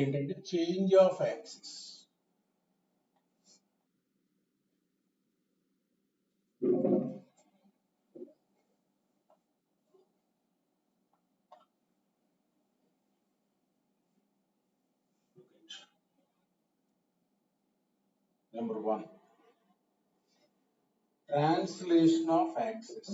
ఏంటంటే change of axis. Number 1, translation of axis.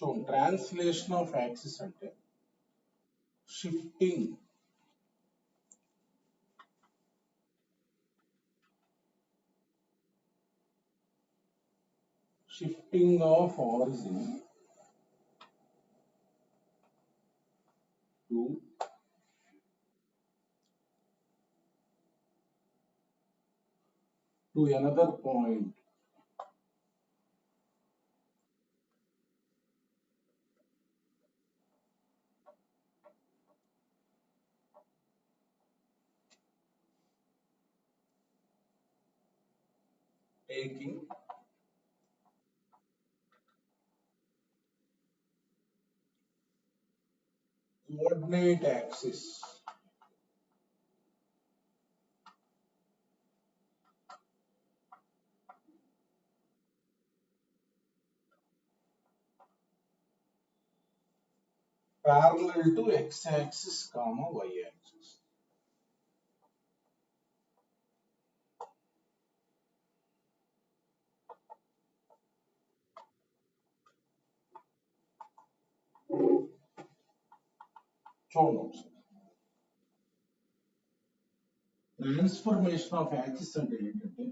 So translation of axis అంటే shifting of origin to another point. Taking coordinate axis parallel to x-axis, y-axis. చూడండి, transformation of axis అంటే ఏంటంటే,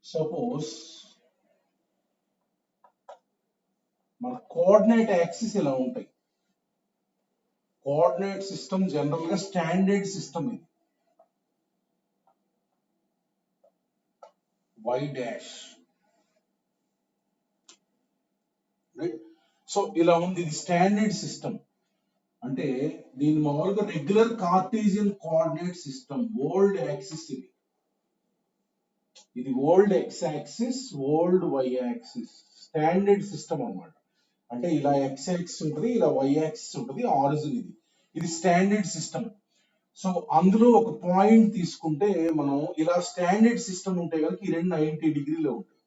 suppose మన coordinate axis ఇలా ఉంటాయి. Coordinate system general గా standard system ఇది. y dash, right? So ఇలా ఉంది, ఇది స్టాండర్డ్ సిస్టమ్. అంటే దీని మామూలుగా regular Cartesian coordinate system. Old axis ఇది old X axis, old why axis, standard system అన్నమాట. అంటే ఇలా ఎక్స్ యాక్సిస్ ఉంటుంది, ఇలా వై యాక్సిస్ ఉంటుంది, ఆరిజిన్ ఇది స్టాండర్డ్ సిస్టమ్. సో అందులో ఒక పాయింట్ తీసుకుంటే మనం ఇలా స్టాండర్డ్ సిస్టమ్ ఉంటే కనుక ఈ రెండు 90 డిగ్రీలో ఉంటాయి.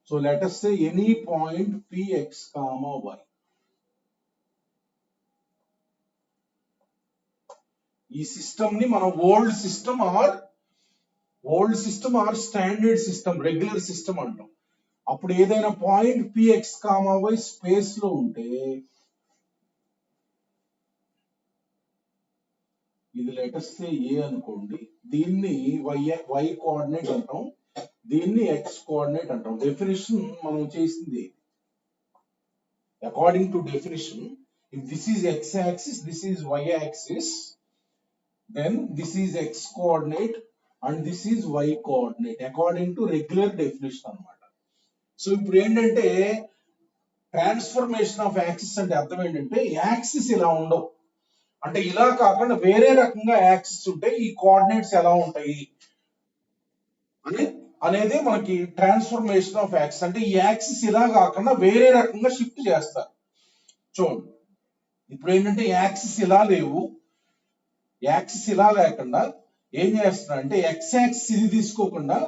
So let us say any point px, y. ఈ సిస్టమ్ ని మనం old system or standard system, regular system అంటాం. అప్పుడు ఏదైనా పాయింట్ px, y స్పేస్ లో ఉంటే ఇది లెట్ us say a అనుకోండి, దీన్ని y కోఆర్డినేట్ అంటాం, దీన్ని x కోఆర్డినేట్ అంటాం. డెఫినేషన్ మనం చేసింది according to definition. If this is x axis, this is y axis, then this is x coordinate and this is y coordinate according to regular definition అన్నమాట. So ఇప్పుడు ఏంటంటే transformation of axis అంటే అర్థం ఏంటంటే axis ఇలా ఉండవు, అంటే ఇలా కాకుండా వేరే రకంగా యాక్సిస్ ఉంటే ఈ కోఆర్డినేట్స్ ఎలా ఉంటాయి అనేది మనకి ట్రాన్స్ఫర్మేషన్ ఆఫ్ యాక్సిస్. అంటే ఈ యాక్సిస్ ఇలా కాకుండా వేరే రకంగా షిఫ్ట్ చేస్తారు. చూడండి, ఇప్పుడు ఏంటంటే యాక్సిస్ ఇలా లేవు, యాక్సిస్ ఇలా లేకుండా ఏం చేస్తున్నా అంటే ఎక్స్ యాక్సిస్ ఇది తీసుకోకుండా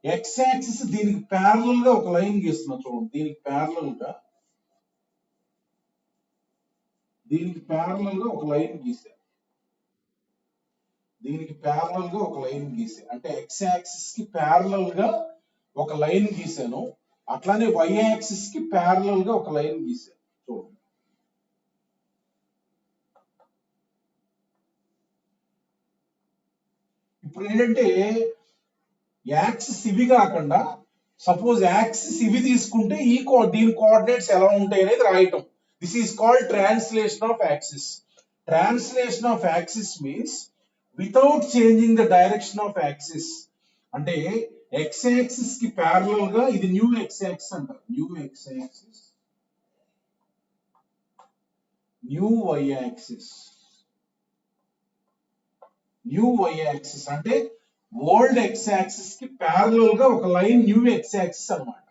ఎక్స్ యాక్సిస్ దీనికి ప్యారలల్ గా ఒక లైన్ గీస్తున్నా. చూడండి, దీనికి ప్యారలల్ గా ఒక లైన్ గీసా, దీనికి ప్యారలల్ గా ఒక లైన్ గీసా, అంటే ఎక్స్ యాక్సిస్ కి ప్యారలల్ గా ఒక లైన్ గీసాను. అట్లానే వై యాక్సిస్ కి ప్యారలల్ గా ఒక లైన్ గీసాను. చూడండి, ఇప్పుడు ఏంటంటే యాక్సిస్ ఇవి కాకుండా సపోజ్ యాక్సిస్ ఇవి తీసుకుంటే దీని కోఆర్డినేట్స్ ఎలా ఉంటాయి అనేది రాయటం. This is called translation of axis. Translation of axis means without changing the direction of axis. అంటే ఎక్స్ యాక్సిస్ కి ప్యారలల్ గా ఇది న్యూ ఎక్స్ యాక్సిస్ అంటారు. New X axis, new Y axis. New Y axis అంటే old X axis కి parallel గా ఒక line new X axis అన్నమాట.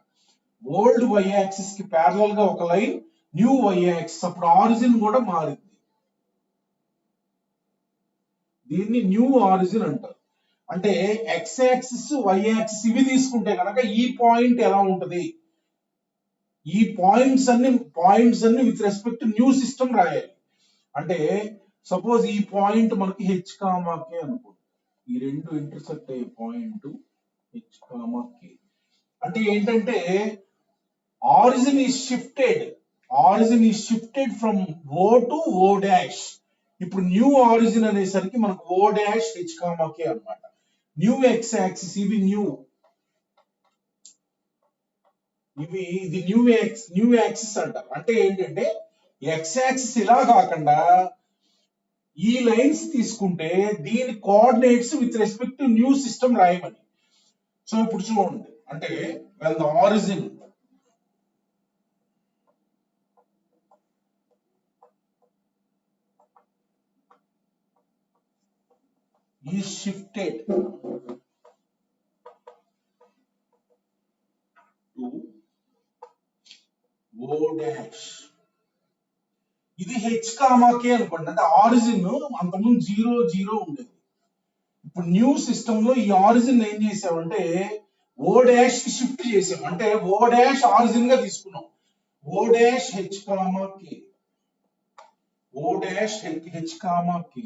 ఓల్డ్ వై యాక్సిస్ కి ప్యారలల్ గా ఒక లైన్ న్యూ వై యాక్సిస్. అప్పుడు ఆరిజిన్ కూడా మారింది. దీన్ని న్యూ ఆరిజిన్ అంటారు. అంటే ఎక్స్ యాక్సిస్ వై యాక్సిస్ ఇవి తీసుకుంటే కనుక ఈ పాయింట్ ఎలా ఉంటది, ఈ పాయింట్స్ అన్ని విత్ రెస్పెక్ట్ న్యూ సిస్టమ్ రాయాలి. అంటే సపోజ్ ఈ పాయింట్ మనకి హెచ్ కామా కే అనుకో, ఈ రెండు ఇంటర్సెక్ట్ అయ్యే పాయింట్ హెచ్ కామా కే. అంటే ఏంటంటే origin is shifted from O to O dash. ఇప్పుడు న్యూ ఆరిజిన్ అనేసరికి మనకు O dash H comma K అన్నమాట. న్యూ ఎక్స్ యాక్సిస్ ఇవి ఇది న్యూ యాక్సిస్ అంటారు. అంటే ఏంటంటే ఎక్స్ యాక్సిస్ ఇలా కాకుండా ఈ లైన్స్ తీసుకుంటే దీని coordinates with respect to new system రాయమని. సో ఇప్పుడు చూడండి, అంటే when the origin is shifted to O dash, ఇది హెచ్ కామా కే అనుకోండి. అంటే ఆరిజిన్ అంతకుముందు 0 ఉండేది. ఇప్పుడు న్యూ సిస్టమ్ లో ఈ ఆరిజిన్ ఏం చేసామంటే ఓ డాష్ కి షిఫ్ట్ చేసాం. అంటే ఓ డాష్ ఆరిజిన్ గా తీసుకున్నాం. ఓ dash H comma k, O dash H comma K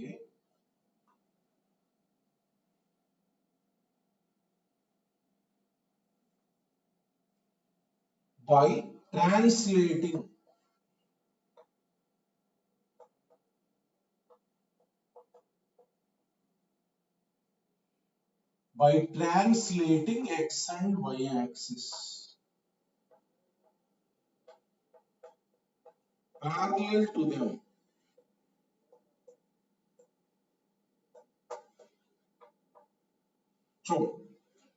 by translating x and y axis parallel to them. So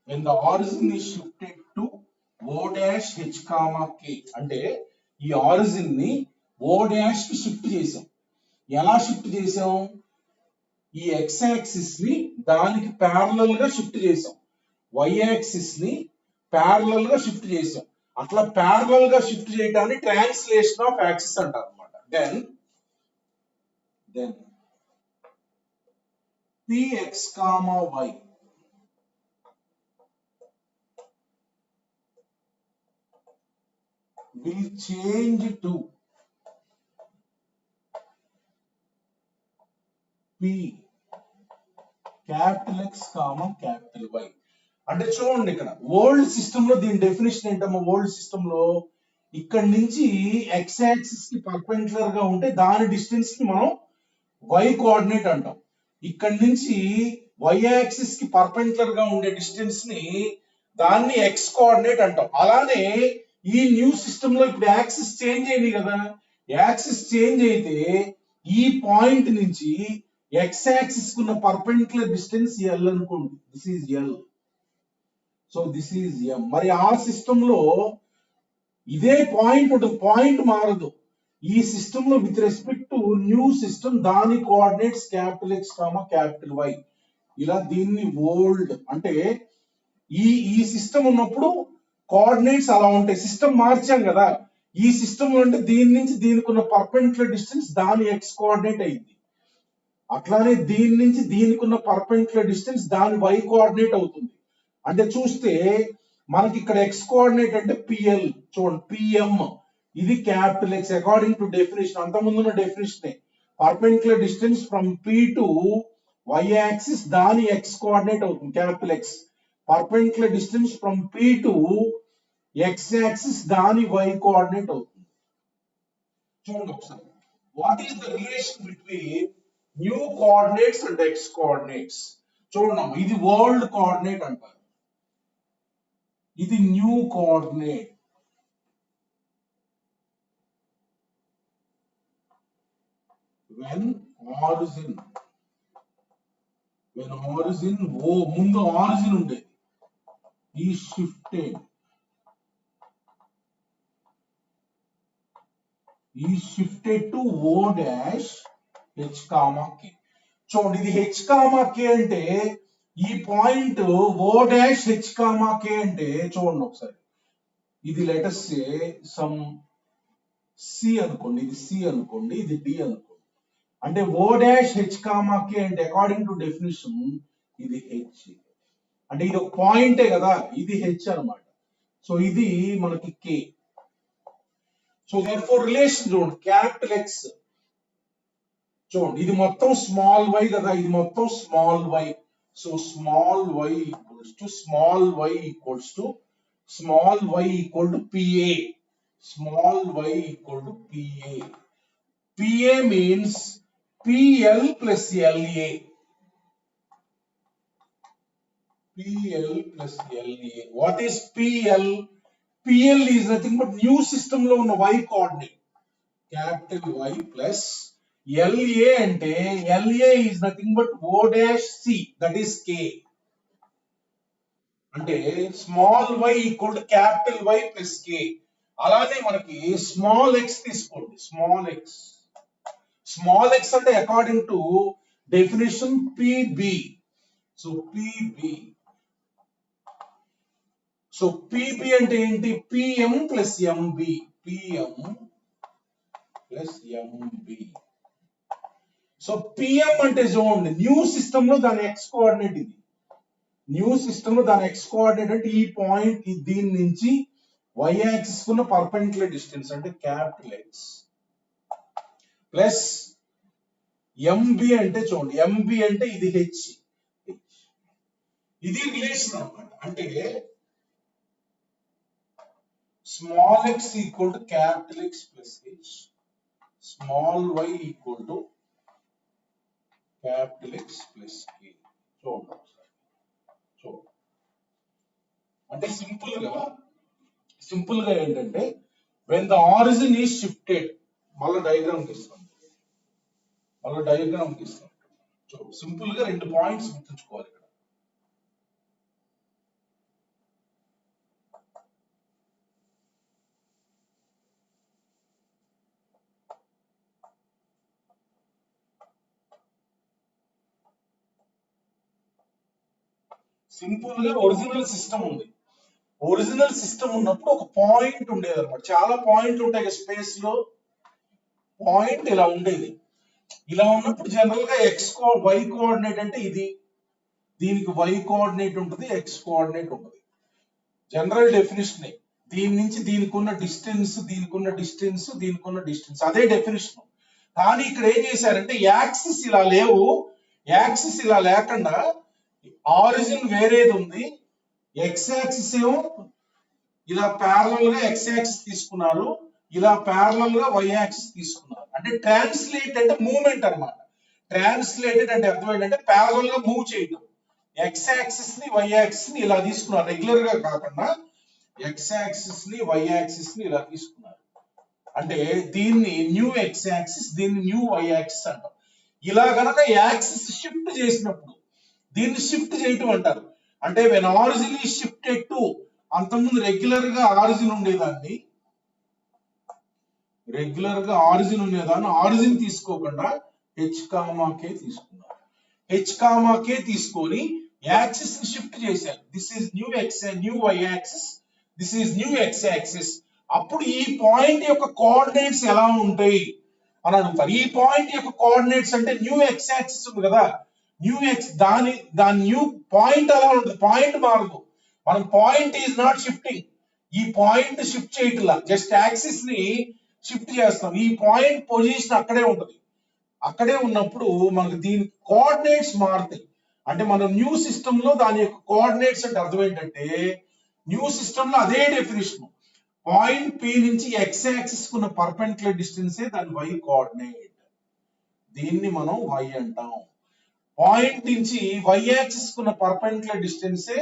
when the origin is shifted to O dash h comma k, అంటే ఈ origin ని O dash కి shift చేసాం. ఎలా shift చేసాం? ఈ X axis ని దానికి ప్యారలల్ గా షిఫ్ట్ చేసాం, వై యాక్సిస్ ని ప్యారలల్ గా షిఫ్ట్ చేసాం. అట్లా ప్యారలల్ గా షిఫ్ట్ చేయడాన్ని ట్రాన్స్లేషన్ ఆఫ్ యాక్సిస్ అంటారు అన్నమాట. Then px comma y will change to p capital X comma capital Y. అంటే చూడండి, ఇక్కడ ఓల్డ్ సిస్టమ్ లో దీని డెఫినేషన్ ఏంటమ్మా? ఓల్డ్ సిస్టమ్ లో ఇక్కడ నుంచి ఎక్స్ యాక్సిస్ కి పర్పెండిక్యులర్ గా ఉంటే దాని డిస్టెన్స్ కి మనం y కోఆర్డినేట్ అంటాం. ఇక్కడ నుంచి y యాక్సిస్ కి పర్పెండిక్యులర్ గా ఉండే డిస్టెన్స్ ని దాన్ని x కోఆర్డినేట్ అంటాం. అలానే ఈ న్యూ సిస్టమ్ లో ఇప్పుడు యాక్సిస్ చేంజ్ అయింది కదా, యాక్సిస్ చేంజ్ అయితే ఈ పాయింట్ నుంచి ఎక్స్ యాక్సిస్ కున్న పర్పెండిక్యులర్ డిస్టెన్స్ l అనుకోండి. This is l. So this is m. మరి ఆ సిస్టమ్ లో ఇదే పాయింట్ ఉంటుంది, పాయింట్ మారదు. ఈ సిస్టమ్ లో with respect to new system దాని coordinates capital X comma capital Y. ఇలా దీన్ని ఓల్డ్ అంటే ఈ సిస్టమ్ ఉన్నప్పుడు కోఆర్డినేట్స్ అలా ఉంటాయి. సిస్టమ్ మార్చాం కదా, ఈ సిస్టమ్ లో అంటే దీని నుంచి దీనికి ఉన్న పర్పెండిక్యులర్ డిస్టెన్స్ దాని x కోఆర్డినేట్ అయింది. అట్లానే దీని నుంచి దీనికి ఉన్న పర్పెండిక్యులర్ డిస్టెన్స్ దాని y కోఆర్డినేట్ అవుతుంది. అంటే చూస్తే మనకి ఇక్కడ x కోఆర్డినేట్ అంటే pl, చూడండి pm, ఇది capital X according to definition. అంత ముందున్న definition perpendicular distance from p to y axis దాని x కోఆర్డినేట్ అవుతుంది capital X. Perpendicular distance from p to x axis దాని y కోఆర్డినేట్ అవుతుంది. చూడండి ఒకసారి, what is the relation between new coordinates and x coordinates? చూడండి, ఇది old coordinate అంటారు, ఇది new coordinate. When origin when origin O ముందు origin ఉండేది is shifted to O dash H comma K. చూడండి ఇది H comma K అంటే ఈ point O dash H comma K అంటే చూడండి ఒకసారి ఇది లెటర్స్ సే సమ్ C అనుకోండి, ఇది C అనుకోండి, ఇది D అనుకోండి. అంటే O dash H comma K అంటే అకార్డింగ్ టు డెఫినిషన్ ఇది H. అంటే ఇది ఒక పాయింటే కదా, ఇది H అన్నమాట. సో ఇది మనకి K. సో therefore రిలేషన్ చూడండి, క్యాపిటల్ X చూడండి ఇది మొత్తం స్మాల్ y కదా, ఇది మొత్తం small y. So small y equals to small y equals to small y equal to PA. Small y equal to PA. PA means PL plus LA. PL plus LA. What is PL? PL is nothing but new system లో ఉన్న y coordinate. Capital Y plus LA అంటే LA is nothing but O dash C, that is K. అంటే small y equal to capital Y plus K. అలానే మనకి small x తీసుకోండి, small x. Small x అంటే according to definition PB. So PB. So PB అంటే ఏంటి? PM plus MB. PM plus MB. So PM అంటే చూడండి new system లో దాని x కోఆర్డినేట్ ఇది. న్యూ సిస్టమ్ లో దాని x కోఆర్డినేట్ అంటే ఈ పాయింట్ దీని నుంచి y యాక్సిస్ కున్న పర్పెండిక్యులర్ డిస్టెన్స్ అంటే క్యాపిటల్ X ప్లస్ MB అంటే చూడండి MB అంటే ఇది H. ఇది రిలేషన్ అన్నమాట. అంటే small x equal to capital X plus H, small y equal to capital X plus K. చూడండి చూడండి అంటే సింపుల్ గా ఏంటంటే when the origin is shifted, మళ్ళీ డయాగ్రామ్ గీస్తాం. సింపుల్ గా రెండు పాయింట్స్ గుర్తుంచుకోవాలి ఇక్కడ. సింపుల్ గా ఒరిజినల్ సిస్టమ్ ఉంది. ఒరిజినల్ సిస్టమ్ ఉన్నప్పుడు ఒక పాయింట్ ఉండేది అనమాట. చాలా పాయింట్లు ఉంటాయి స్పేస్ లో. పాయింట్ ఇలా ఉండేది. ఇలా ఉన్నప్పుడు జనరల్ గా y కోఆర్డినేట్ అంటే ఇది, దీనికి y కోఆర్డినేట్ ఉంటుంది, x కోఆర్డినేట్ ఉంటుంది. General definition. దీని నుంచి దీనికి ఉన్న డిస్టెన్స్, దీనికి ఉన్న డిస్టెన్స్, దీనికి ఉన్న డిస్టెన్స్ అదే డెఫినేషన్. కానీ ఇక్కడ ఏం చేశారంటే యాక్సిస్ ఇలా లేవు, యాక్సిస్ ఇలా లేకుండా ఆరిజిన్ వేరేది ఉంది. ఎక్స్ యాక్సిస్ ఏమో ఇలా ప్యారలల్ గా ఎక్స్ యాక్సిస్ తీసుకున్నారు, ఇలా ప్యారలల్ గా y యాక్సిస్ తీసుకున్నారు. అంటే ట్రాన్స్లేట్ అంటే మూవ్మెంట్ అన్నమాట. ట్రాన్స్లేటెడ్ అంటే అర్థం ఏంటంటే ప్యారలల్ గా మూవ్ చేయడం. ఎక్స్ యాక్సిస్ ని y యాక్సిస్ ని ఇలా తీసుకున్నారు, రెగ్యులర్ గా కాకుండా ఎక్స్ యాక్సిస్ ని y యాక్సిస్ ని ఇలా తీసుకున్నారు. అంటే దీన్ని న్యూ ఎక్స్ యాక్సిస్, దీన్ని న్యూ y యాక్సిస్ అంటాం. ఇలా గనక యాక్సిస్ షిఫ్ట్ చేసినప్పుడు దీన్ని షిఫ్ట్ చేయటం అంటారు. అంటే when origin is shifted to, అంతకుముందు రెగ్యులర్ గా ఆరిజిన్ ఉండేదాన్ని, ఆరిజిన్ తీసుకోకుండా హెచ్ కామా కే తీసుకున్నారు. హెచ్ కామా కే తీసుకొని యాక్సిస్ ని షిఫ్ట్ చేశారు. This is new y axis, this is new x axis. అప్పుడు ఈ పాయింట్ యొక్క కోఆర్డినేట్స్ ఎలా ఉంటాయి అని అడుగుతారు. ఈ పాయింట్ యొక్క కోఆర్డినేట్స్ అంటే న్యూ x యాక్సిస్ ఉంది కదా, న్యూ x, దాని న్యూ పాయింట్ ఎలా ఉంటుంది? పాయింట్ మారదు. మనం పాయింట్ ఈజ్ నాట్ షిఫ్టింగ్. ఈ పాయింట్ షిఫ్ట్ చేయట్లా, జస్ట్ యాక్సిస్ ని షిఫ్ట్ చేస్తాం. ఈ పాయింట్ పొజిషన్ అక్కడే ఉంటుంది. అక్కడే ఉన్నప్పుడు మనకు దీని కోఆర్డినేట్స్ మారుతాయి. అంటే మన న్యూ సిస్టమ్ లో దాని యొక్క కోఆర్డినేట్స్ అంటే అర్థం ఏంటంటే న్యూ సిస్టమ్ లో అదే డెఫినేషన్. పాయింట్ P నుంచి ఎక్స్ యాక్సిస్ కున్న పర్పెండిక్యులర్ డిస్టెన్సే దాని y కోఆర్డినేట్. దీన్ని మనం y అంటాం. పాయింట్ నుంచి y యాక్సిస్ కున్న పర్పెండిక్యులర్ డిస్టెన్సే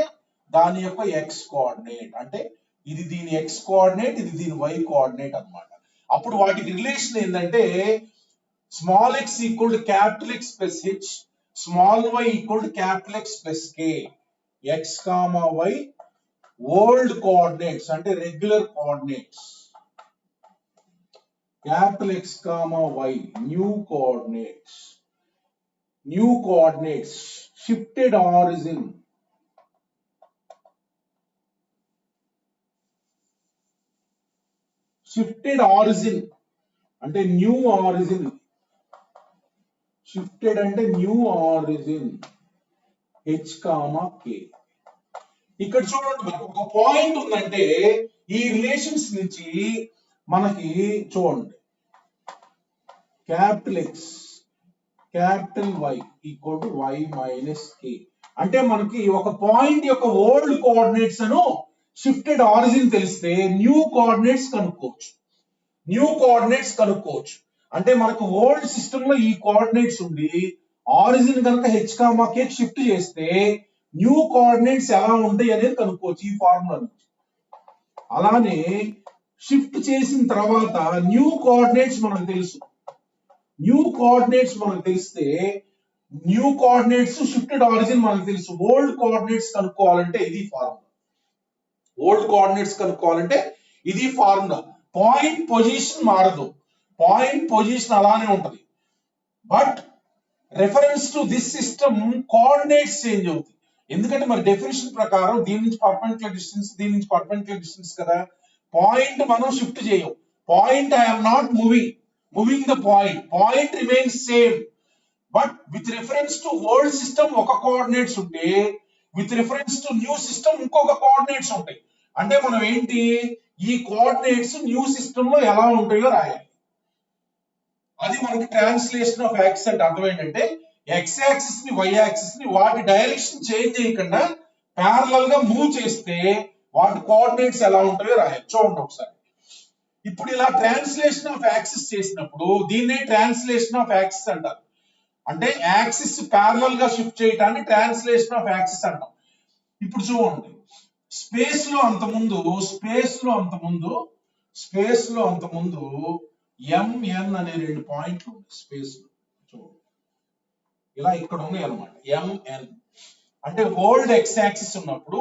దాని యొక్క x కోఆర్డినేట్. అంటే ఇది దీని x కోఆర్డినేట్, ఇది దీని y కోఆర్డినేట్ అన్నమాట. అప్పుడు వాటికి రిలేషన్ ఏంటంటే small x equal to capital X plus H, small y equal to capital X plus k. X comma y old coordinates అంటే regular coordinates. Capital X comma y new coordinates. New coordinates shifted origin. Shifted origin అంటే new origin. Shifted అంటే new origin h comma k. ఇక్కడ చూడండి మనకు ఒక point ఉందంటే ఈ relations నుంచి మనకి చూడండి capital X capital Y equal to y minus k. అంటే మనకి ఒక పాయింట్ యొక్క ఓల్డ్ కోఆర్డినేట్స్ అను షిఫ్టెడ్ ఆరిజిన్ తెలిస్తే న్యూ కోఆర్డినేట్స్ కనుక్కోవచ్చు. న్యూ కోఆర్డినేట్స్ కనుక్కోవచ్చు అంటే మనకు ఓల్డ్ సిస్టమ్ లో ఈ కోఆర్డినేట్స్ ఉండి ఆరిజిన్ కనుక h కామా k షిఫ్ట్ చేస్తే న్యూ కోఆర్డినేట్స్ ఎలా ఉంటాయి అనేది కనుక్కోవచ్చు ఈ ఫార్ములా నుంచి. అలానే షిఫ్ట్ చేసిన తర్వాత న్యూ కోఆర్డినేట్స్ మనకు తెలుసు. న్యూ కోఆర్డినేట్స్ మనకు తెలిస్తే న్యూ కోఆర్డినేట్స్ షిఫ్టెడ్ ఆరిజిన్ మనకు తెలుసు. ఓల్డ్ కోఆర్డినేట్స్ కనుక్కోవాలంటే ఇది ఫార్ములా. ఓల్డ్ కోఆర్డినేట్స్ కనుక్కోవాలంటే ఇది ఫార్ములా. పాయింట్ పొజిషన్ మారదు, పాయింట్ పొజిషన్ అలానే ఉంటది. But reference to this system coordinates change అవుతాయి. ఎందుకంటే మరి డెఫినిషన్ ప్రకారం దీని నుంచి పర్పెండిక్యులర్ డిస్టెన్స్, దీని నుంచి పర్పెండిక్యులర్ డిస్టెన్స్ కదా. పాయింట్ మనం షిఫ్ట్ చేయం. Point I'm not moving the point, point remains same. But with reference to old system ఒక కోఆర్డినేట్స్ ఉంటే with reference to new system ఇంకొక కోఆర్డినేట్స్ ఉంటాయి. అంటే మనం ఏంటి ఈ కోఆర్డినేట్స్ న్యూ సిస్టమ్ లో ఎలా ఉంటాయో రాయాలి. అది మనకి ట్రాన్స్లేషన్ ఆఫ్ యాక్సిస్ అంటే అర్థం ఏంటంటే ఎక్స్ యాక్సిస్ ని వై యాక్సిస్ ని వాటి డైరెక్షన్ చేంజ్ చేయకుండా ప్యారలల్ గా మూవ్ చేస్తే వాటి కోఆర్డినేట్స్ ఎలా ఉంటాయో రాయాలి. చూడండి ఒకసారి. ఇప్పుడు ఇలా ట్రాన్స్లేషన్ ఆఫ్ యాక్సిస్ చేసినప్పుడు దీన్నే ట్రాన్స్లేషన్ ఆఫ్ యాక్సిస్ అంటారు. అంటే యాక్సిస్ ప్యారలల్ గా షిఫ్ట్ చేయటాన్ని ట్రాన్స్లేషన్ ఆఫ్ యాక్సిస్ అంటాం. ఇప్పుడు చూడండి స్పేస్ లో అంతకుముందు MN అనే రెండు పాయింట్లు ఉన్నాయి స్పేస్ లో. చూడండి ఇలా ఇక్కడ ఉన్నాయి అన్నమాట. MN అంటే ఓల్డ్ ఎక్స్ యాక్సిస్ ఉన్నప్పుడు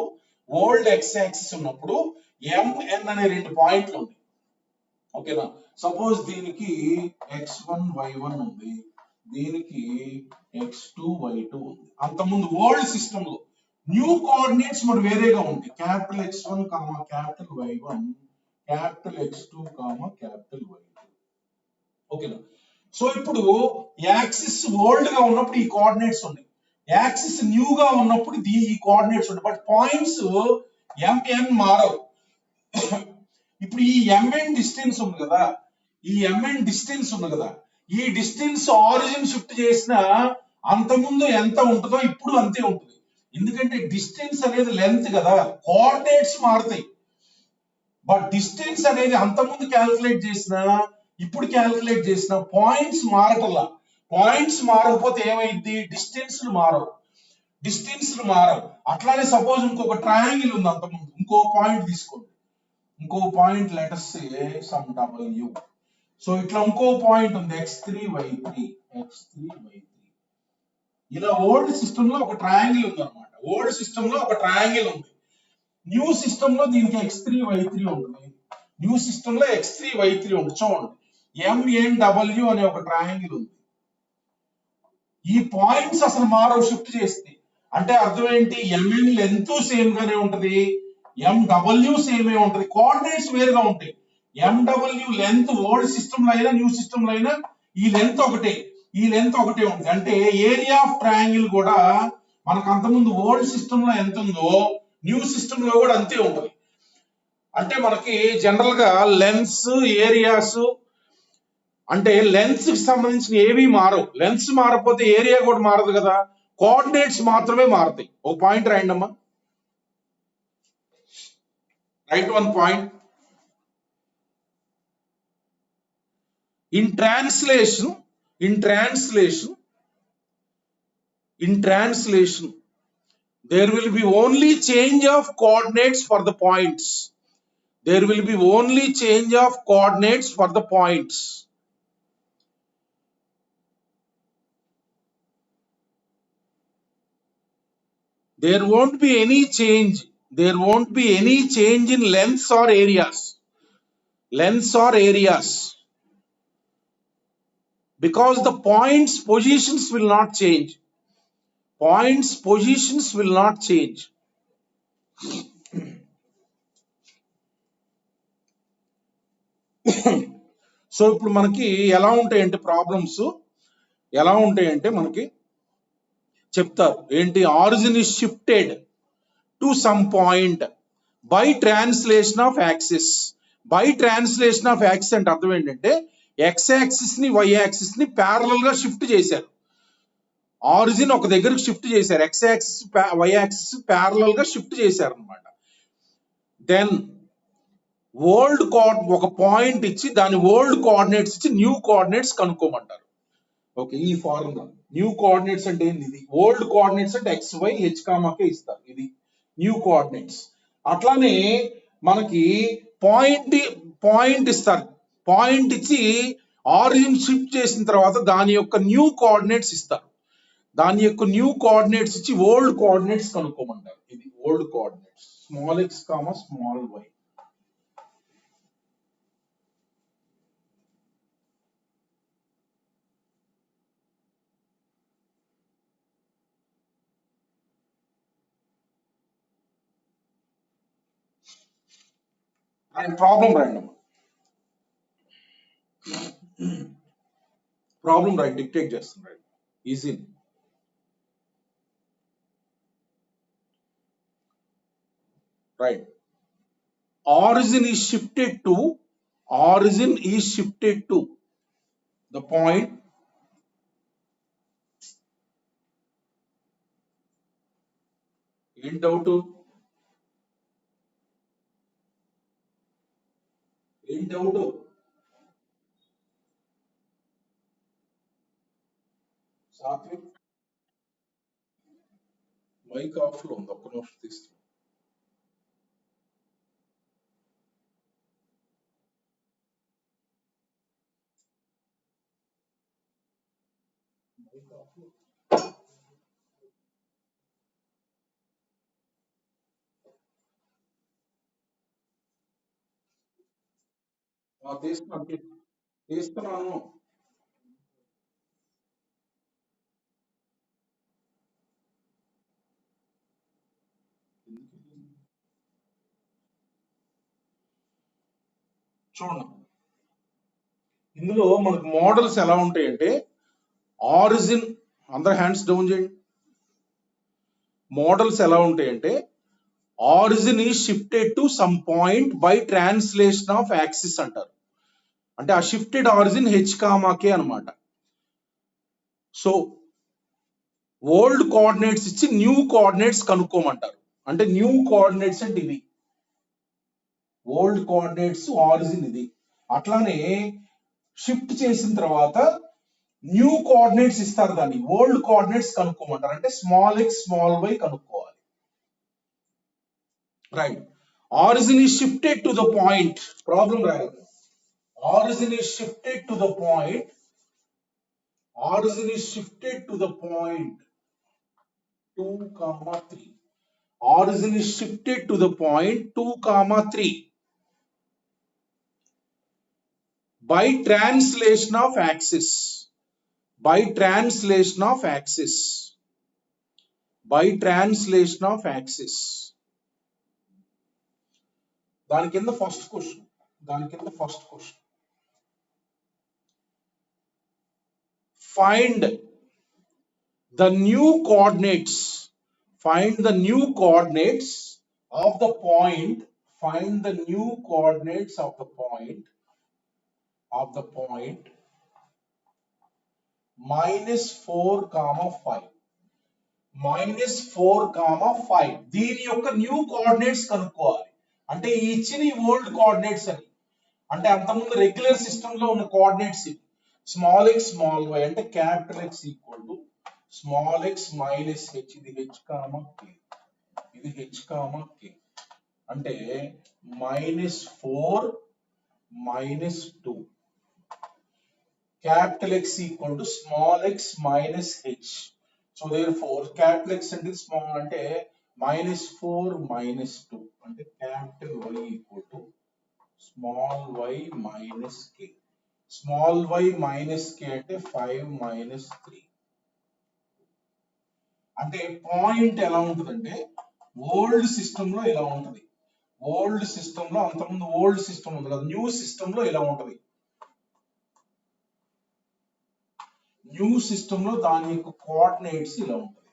MN అనే రెండు పాయింట్లు ఉన్నాయి. ఓకేనా. సపోజ్ దీనికి x1 y1 ఉంది, దీనికి x2 y2 ఉంది. అంతకుముందు ఓల్డ్ సిస్టమ్ లో న్యూ కోఆర్డినేట్స్ మరి వేరేగా ఉంటాయి. Capital X1 comma capital Y1, capital X2 comma capital Y2. ఓకేనా. సో ఇప్పుడు యాక్సిస్ ఓల్డ్ గా ఉన్నప్పుడు ఈ కోఆర్డినేట్స్ ఉన్నాయి, యాక్సిస్ న్యూ గా ఉన్నప్పుడు ఈ కోఆర్డినేట్స్ ఉంటాయి. బట్ పాయింట్స్ MN మారవు. ఇప్పుడు ఈ MN డిస్టెన్స్ ఉంది కదా, ఈ డిస్టెన్స్ ఆరిజిన్ షిఫ్ట్ చేసిన అంతకుముందు ఎంత ఉంటుందో ఇప్పుడు అంతే ఉంటుంది. ఎందుకంటే డిస్టెన్స్ అనేది లెంత్ కదా, కోఆర్డినేట్స్ మారుతాయి. బట్ డిస్టెన్స్ అనేది అంతకుముందు క్యాలిక్యులేట్ చేసిన ఇప్పుడు క్యాలిక్యులేట్ చేసిన పాయింట్స్ మారటల్లా. పాయింట్స్ మారకపోతే ఏమైంది, డిస్టెన్స్లు మారవు. అట్లానే సపోజ్ ఇంకొక ట్రయాంగిల్ ఉంది అంతకుముందు, ఇంకో పాయింట్ తీసుకోండి, ఇంకో point letters some W. So ఇట్లా ఇంకో పాయింట్ ఉంది x3 y3. ఇలా ఓల్డ్ సిస్టమ్ లో ఒక ట్రయాంగిల్ ఉంది అనమాట. న్యూ సిస్టమ్ లో దీనికి x3 y3 ఉంటుంది. చూడండి MNW అనే ఒక ట్రయాంగిల్ ఉంది. ఈ పాయింట్స్ అసలు మారవు షిఫ్ట్ చేస్తే. అంటే అర్థం ఏంటి, MN లెంత్ సేమ్ గానే ఉంటది, MW సేమే ఉంటది, కోఆర్డినేట్స్ వేరుగా ఉంటాయి. MW లెంత్ ఓల్డ్ సిస్టమ్ లో అయినా న్యూ సిస్టమ్ లో అయినా ఈ లెంత్ ఒకటే ఉంటుంది. అంటే ఏరియా ఆఫ్ ట్రయాంగిల్ కూడా మనకు అంతకుముందు ఓల్డ్ సిస్టమ్ లో ఎంత ఉందో న్యూ సిస్టమ్ లో కూడా అంతే ఉంటుంది. అంటే మనకి జనరల్ గా లెన్స్ ఏరియాస్ అంటే లెన్స్ కి సంబంధించిన ఏవి మారవు. లెన్స్ మారకపోతే ఏరియా కూడా మారదు కదా, కోఆర్డినేట్స్ మాత్రమే మారుతాయి. ఒక పాయింట్ రాయండి అమ్మా, right one point. In translation, there will be only change of coordinates for the points. there won't be any change. There won't be any change in lengths or areas. Lengths or areas. Because the points positions will not change. Points positions will not change. So ఇప్పుడు మనకి ఎలా ఉంటాయంటే problems ఎలా ఉంటాయంటే మనకి చెప్తారు ఏంటి, origin is shifted to some point by translation of axis. By translation of axis అంటే అర్థం ఏంటంటే ఎక్స్ యాక్సిస్ ని వై యాక్సిస్ ని ప్యారలల్ గా షిఫ్ట్ చేశారు. ఆరిజిన్ ఒక దగ్గరకు షిఫ్ట్ చేశారు, X axis Y axis parallel గా షిఫ్ట్ చేశారు అనమాట. దెన్ వరల్డ్ ఒక పాయింట్ ఇచ్చి దాని వరల్డ్ కోఆర్డినేట్స్ ఇచ్చి న్యూ కోఆర్డినేట్స్ కనుక్కోమంటారు. ఓకే, ఈ ఫార్ములా న్యూ కోఆర్డినేట్స్ అంటే ఏంది, ఇది వరల్డ్ కోఆర్డినేట్స్ అంటే ఎక్స్ వై హెచ్ కామాకే ఇస్తారు, ఇది న్యూ కోఆర్డినేట్స్. అట్లానే మనకి పాయింట్ ఇస్తారు, పాయింట్ ఇచ్చి ఆరిజిన్ షిఫ్ట్ చేసిన తర్వాత దాని యొక్క న్యూ కోఆర్డినేట్స్ ఇస్తారు, దాని యొక్క న్యూ కోఆర్డినేట్స్ ఇచ్చి వరల్డ్ కోఆర్డినేట్స్ కనుక్కోమంటారు. ఇది world coordinates small X comma small Y. And problem రాయండి, ప్రాబ్లం రాయండి, డిక్టేట్ చేస్తాను, right, easy. Right, origin is shifted to the point ఏం డౌట్, ఏం డౌట్, సాత్విక్ మైక్ ఆఫ్ లో ఉంది, ఒక్క నిమిషం తీస్తాను. తీస్తున్నాను. చూడండి, ఇందులో మనకు మోడల్స్ ఎలా ఉంటాయంటే ఆరిజిన్, అందరు హ్యాండ్స్ డౌన్ చేయండి. మోడల్స్ ఎలా ఉంటాయంటే origin is shifted to some point by translation of axis అంటారు. అంటే ఆ షిఫ్టెడ్ ఆరిజిన్ హెచ్ కామాకే అనమాట. సో ఓల్డ్ కోఆర్డినేట్స్ ఇచ్చి న్యూ కోఆర్డినేట్స్ కనుక్కోమంటారు. అంటే న్యూ కోఆర్డినేట్స్ అంటే ఇవి, ఓల్డ్ కోఆర్డినేట్స్ ఆరిజిన్ ఇది. అట్లానే షిఫ్ట్ చేసిన తర్వాత న్యూ కోఆర్డినేట్స్ ఇస్తారు, దాన్ని ఓల్డ్ కోఆర్డినేట్స్ కనుక్కోమంటారు. అంటే స్మాల్ ఎక్స్ స్మాల్ వై కనుక్కోవాలి. Right, origin is shifted to the point, problem రాయాలి. Origin is shifted to the point, origin is shifted to the point 2, 3. Origin is shifted to the point 2, 3 by translation of axis. By translation of axis. By translation of axis. దాని కింద first question, find the new coordinates, find the new coordinates of the point, find the new coordinates of the point -4, 5. దీని యొక్క new coordinates కనుక్కోవాలి. అంటే ఈ ఇచ్చిన old coordinates అని, అంటే అంతకుముందు రెగ్యులర్ సిస్టమ్ లో ఉన్న కోఆర్డినేట్స్ ఇవి. స్మాల్ ఎక్స్ స్మాల్ వై అంటే capital X equal to small x minus h, ఇది హెచ్ కామా కే, ఇది హెచ్ కామా కే. అంటే -4 -2, capital X equal to small x minus h, so therefore capital X అంటే small అంటే -4 -2 అంటే capital why equal to small y minus k. Small y minus k అంటే 5 - 3. అంటే point ఎలా ఉంటుందంటే old system లో ఇలా ఉంటుంది. ఓల్డ్ సిస్టమ్ లో అంతకుముందు ఓల్డ్ సిస్టమ్ ఉంది కదా, న్యూ సిస్టమ్ లో ఇలా ఉంటుంది. న్యూ సిస్టమ్ లో దాని యొక్క కోఆర్డినేట్స్ ఇలా ఉంటుంది.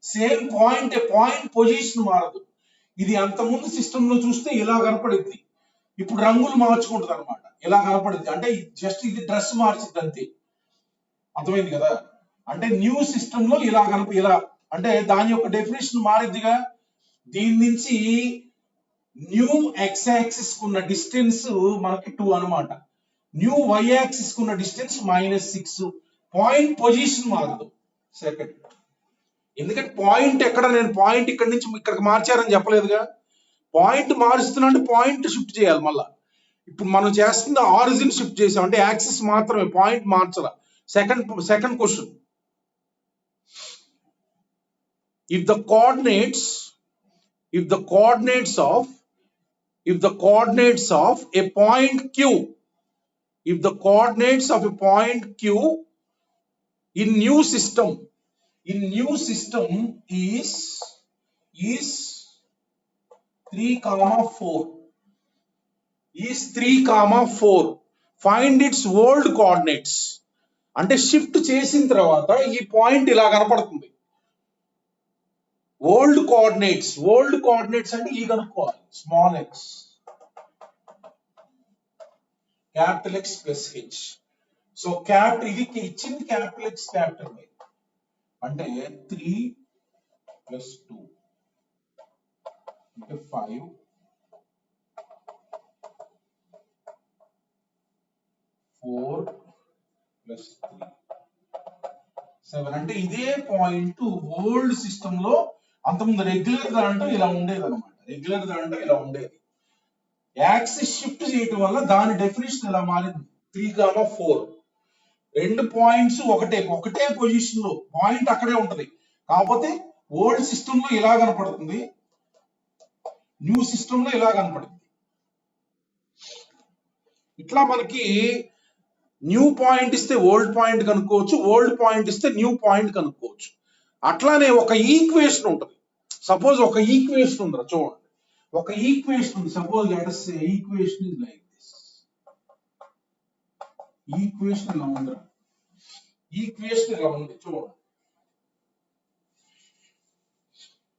సేమ్ పాయింట్ పొజిషన్ మారదు. ఇది అంతకుముందు సిస్టమ్ లో చూస్తే ఇలా కనపడుద్ది, ఇప్పుడు రంగులు మార్చుకుంటుంది అనమాట, ఇలా కనపడుద్ది. అంటే జస్ట్ ఇది డ్రెస్ మార్చింది అంతే. అర్థమైంది కదా? అంటే న్యూ సిస్టమ్ లో ఇలా ఇలా అంటే దాని యొక్క డెఫినేషన్ మారిద్దిగా. దీని నుంచి న్యూ ఎక్స్ యాక్సిస్ కున్న డిస్టెన్స్ మనకి 2 అనమాట. న్యూ వై యాక్సిస్ కున్న డిస్టెన్స్ -6. పాయింట్ పొజిషన్ మారదు. సెకండ్, ఎందుకంటే పాయింట్ ఎక్కడ, నేను పాయింట్ ఇక్కడ నుంచి ఇక్కడికి మార్చారని చెప్పలేదుగా. పాయింట్ మారుస్తున్నా అంటే పాయింట్ షిఫ్ట్ చేయాలి మళ్ళా. ఇప్పుడు మనం చేస్తుంది ఆరిజిన్ షిఫ్ట్ చేసాం అంటే యాక్సిస్ మాత్రమే, పాయింట్ మార్చాల. Second question, if the coordinates of a point q in new system is 3,4 find its old coordinates. అంటే షిఫ్ట్ చేసిన తర్వాత ఈ పాయింట్ ఇలా కనపడుతుంది. ఓల్డ్ కోఆర్డినేట్స్ అంటే ఈ కనుక్కోవాలి. Small X capital X plus H. So capital ఇది ఇచ్చింది క్యాపిటల్ ఎక్స్ క్యాపిటల్ వై అంటే 3 + 2 అంటే 5 4 + 3 7 అంటే ఇదే పాయింట్ ఓల్డ్ సిస్టమ్ లో అంతకుముందు రెగ్యులర్ దాంట్లో ఇలా ఉండేది అనమాట. యాక్సిస్ షిఫ్ట్ చేయటం వల్ల దాని డెఫినేషన్ ఇలా మారింది. 3,4 రెండు పాయింట్స్ ఒకటే పొజిషన్ లో, పాయింట్ అక్కడే ఉంటది. కాకపోతే ఓల్డ్ సిస్టమ్ లో ఇలా కనపడుతుంది, న్యూ సిస్టమ్ లో ఇలా కనపడుతుంది. ఇట్లా మనకి న్యూ పాయింట్ ఇస్తే ఓల్డ్ పాయింట్ కనుక్కోవచ్చు, ఓల్డ్ పాయింట్ ఇస్తే న్యూ పాయింట్ కనుక్కోవచ్చు. అట్లానే ఒక ఈక్వేషన్ ఉంటుంది. సపోజ్ ఒక ఈక్వేషన్ ఉందిరా, చూడండి. ఒక ఈక్వేషన్ ఉంది. Suppose let us say equation is like this. Equation ఇలా ఉందిరా, ఈక్వేషన్ ఇలా ఉంది చూడండి.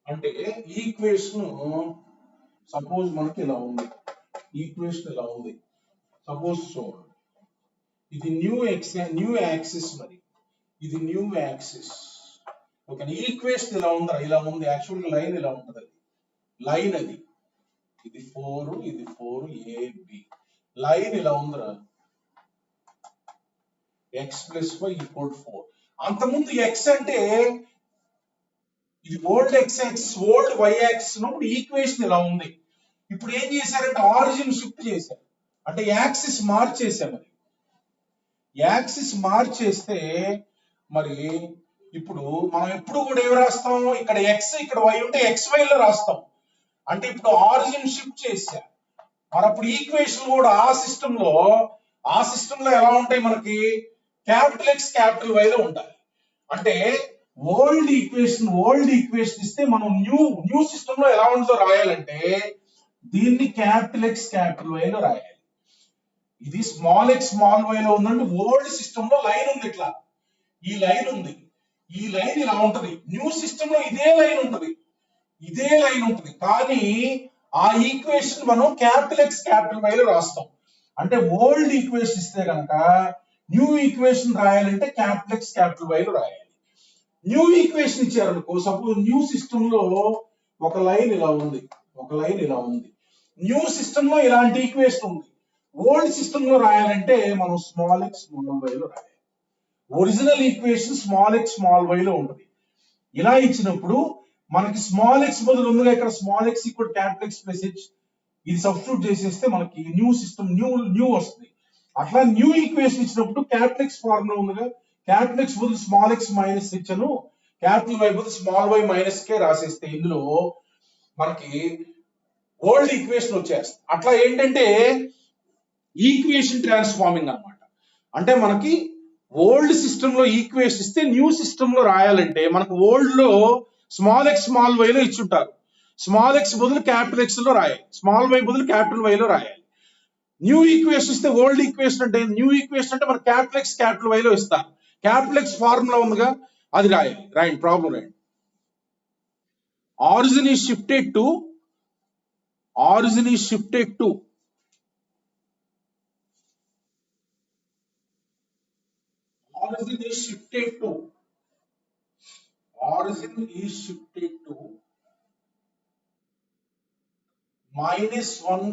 అంటే ఈక్వేషన్ సపోజ్ మనకి ఇలా ఉంది, ఈక్వేషన్ ఇలా ఉంది. సపోజ్ చూడండి, ఇది న్యూ యాక్సిస్, మరి ఇది న్యూ యాక్సిస్. ఓకే, ఈక్వేషన్ ఇలా ఉందిరా, ఇలా ఉంది. యాక్చువల్గా లైన్ ఇలా ఉంటుంది, లైన్ అది. ఇది 4 ఇది 4 AB. లైన్ ఇలా ఉందిరా, x + y = 4. అంతకుముందు x అంటే ఇది old x axis, old y axis ఉన్నప్పుడు ఈక్వేషన్ ఇలా ఉంది. ఇప్పుడు ఏం చేశారంటే ఆరిజిన్ షిఫ్ట్ చేశారు, అంటే యాక్సిస్ మార్చేసారు. మరి యాక్సిస్ మార్చేస్తే మరి ఇప్పుడు మనం ఎప్పుడు కూడా ఏమి రాస్తాం, ఇక్కడ x ఇక్కడ y ఉంటే xy లో రాస్తాం. అంటే ఇప్పుడు ఆరిజిన్ షిఫ్ట్ చేశారు. మరి అప్పుడు ఈక్వేషన్ కూడా ఆ సిస్టమ్ లో ఎలా ఉంటాయి మనకి, క్యాపిటల్ ఎక్స్ క్యాపిటల్ వై లో ఉంటాయి. అంటే ఓల్డ్ ఈక్వేషన్ ఇస్తే మనం న్యూ సిస్టమ్ లో ఎలా ఉంటుందో రాయాలంటే దీన్ని క్యాపిటల్ ఎక్స్ క్యాపిటల్ వై లో రాయాలి. ఇది స్మాల్ ఎక్స్ స్మాల్ వై లో ఉందంటే ఓల్డ్ సిస్టమ్ లో లైన్ ఉంది, ఇట్లా ఈ లైన్ ఉంది, ఈ లైన్ ఇలా ఉంటది. న్యూ సిస్టమ్ లో ఇదే లైన్ ఉంటది, కానీ ఆ ఈక్వేషన్ మనం క్యాపిటల్ ఎక్స్ క్యాపిటల్ వై లో రాస్తాం. అంటే ఓల్డ్ ఈక్వేషన్ ఇస్తే కనుక న్యూ ఈక్వేషన్ రాయాలంటే క్యాపిటల్ ఎక్స్ క్యాపిటల్ వై లో రాయాలి. న్యూ ఈక్వేషన్ ఇచ్చారనుకో, సపోజ్ న్యూ సిస్టమ్ లో ఒక లైన్ ఇలా ఉంది, న్యూ సిస్టమ్ లో ఇలాంటి ఈక్వేషన్ ఉంది. ఓల్డ్ సిస్టమ్ లో రాయాలంటే మనం స్మాల్ ఎక్స్ స్మాల్ వై లో రాయాలి. Original equation small X small Y లో ఉంటుంది. ఇలా ఇచ్చినప్పుడు మనకి స్మాల్ ఎక్స్ బదులు ఉందిగా ఇక్కడ small X equal capital X plus H, ఇది సబ్స్టిట్యూట్ చేసేస్తే మనకి న్యూ సిస్టమ్ న్యూ వస్తుంది. అట్లా న్యూ ఈక్వేషన్ ఇచ్చినప్పుడు క్యాపిటల్ ఎక్స్ ఫార్ములా ఉందిగా, క్యాపిటల్ ఎక్స్ బదులు స్మాల్ ఎక్స్ మైనస్ ఇచ్చాను, క్యాపిటల్ వై బదులు స్మాల్ వై మైనస్ కే రాసేస్తే ఇందులో మనకి ఓల్డ్ ఈక్వేషన్ వచ్చేస్తుంది. అట్లా ఏంటంటే ఈక్వేషన్ ట్రాన్స్ఫార్మింగ్ అన్నమాట. అంటే మనకి ఓల్డ్ సిస్టమ్ లో ఈక్వేషన్ ఇస్తే న్యూ సిస్టమ్ లో రాయాలంటే మనకు ఓల్డ్ లో స్మాల్ ఎక్స్ స్మాల్ వై లో ఇచ్చుంటారు, స్మాల్ ఎక్స్ బదులు క్యాపిటల్ ఎక్స్ లో రాయాలి, స్మాల్ వై బదులు క్యాపిటల్ వై లో రాయాలి. న్యూ ఈక్వేషన్ ఇస్తే ఓల్డ్ ఈక్వేషన్ అంటే న్యూ ఈక్వేషన్ అంటే మన క్యాపిటల్ ఎక్స్ క్యాపిటల్ వై లో ఇస్తారు. క్యాపిటల్ ఎక్స్ ఫార్ములా ఉందిగా అది రాయాలి. రాయండి, ప్రాబ్లం రాయండి. Origin is shifted to origin is shifted to origin is shifted to origin is shifted to -1,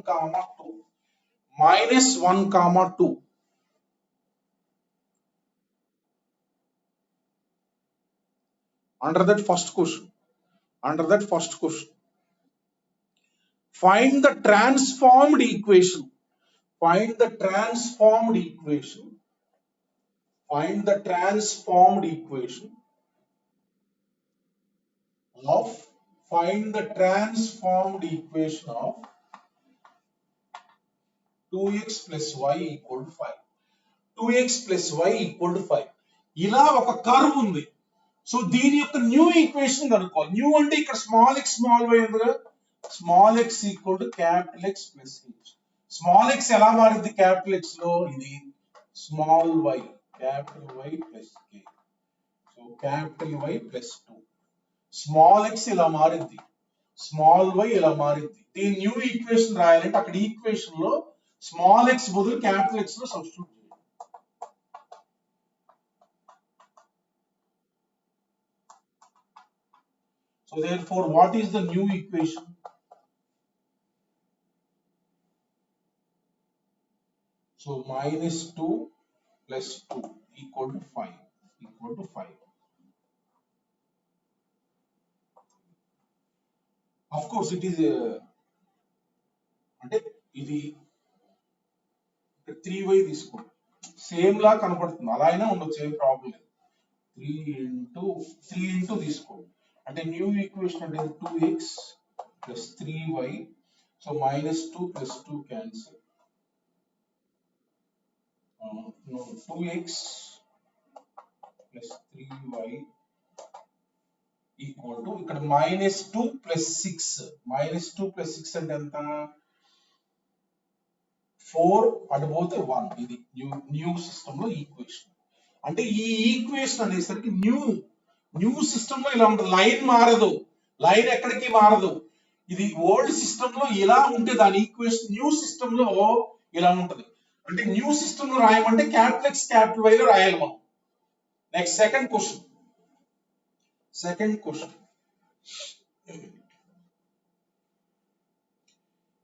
2 -1, 2 under that first question. Find the transformed equation. Find the transformed equation of 2x plus y equal to 5. 2x plus y equal to 5. ఇలా ఒక curve ఉంది. So దీని యొక్క new equation కనుక్కోవాలి. New అంటే ఇక్కడ small X small Y ఉంది కదా, small X equal to capital X plus H. Small X ఎలా మారింది క్యాపిటల్ ఎక్స్ లో, ఇది small why capital why plus K, so capital why plus 2. Small X ఇలా మారింది, స్మాల్ వై ఇలా మారింది. దీని న్యూ ఈక్వేషన్ రాయాలంటే అక్కడ ఈక్వేషన్ లో స్మాల్ ఎక్స్ బదులు క్యాపిటల్ ఎక్స్ లో సబ్స్టిట్యూట్ చేయాలి. So therefore, what is the new equation? So -2 plus 2 equal to 5. Of course, it is అంటే ఇది 3y తీసుకోండి, సేమ్ లా కనపడుతుంది, అలా అయినా ఉండొచ్చు, ఏం ప్రాబ్లం లేదు. 3 ఇంటూ తీసుకోండి అంటే న్యూ ఈక్వేషన్ అంటే 2x plus 3y. So -2 plus 2 cancel. No, 2x plus 3y equal to ఇక్కడ -2 plus 6. -2 plus 6 అంటే ఎంత, 4 అటు పోతే 1. ఇది న్యూ సిస్టమ్ లో ఈక్వేషన్. అంటే ఈ ఈక్వేషన్ అనేసరికి న్యూ సిస్టమ్ లో ఇలా ఉంటుంది, లైన్ మారదు, లైన్ ఎక్కడికి మారదు. ఇది ఓల్డ్ సిస్టమ్ లో ఇలా ఉంటే దాని ఈక్వేషన్ న్యూ సిస్టమ్ లో ఇలా ఉంటది. అంటే న్యూ సిస్టమ్ లో రాయమంటే క్యాపిటల్ ఎక్స్ క్యాపిటల్ వై లో రాయాలి మనం. Next second question.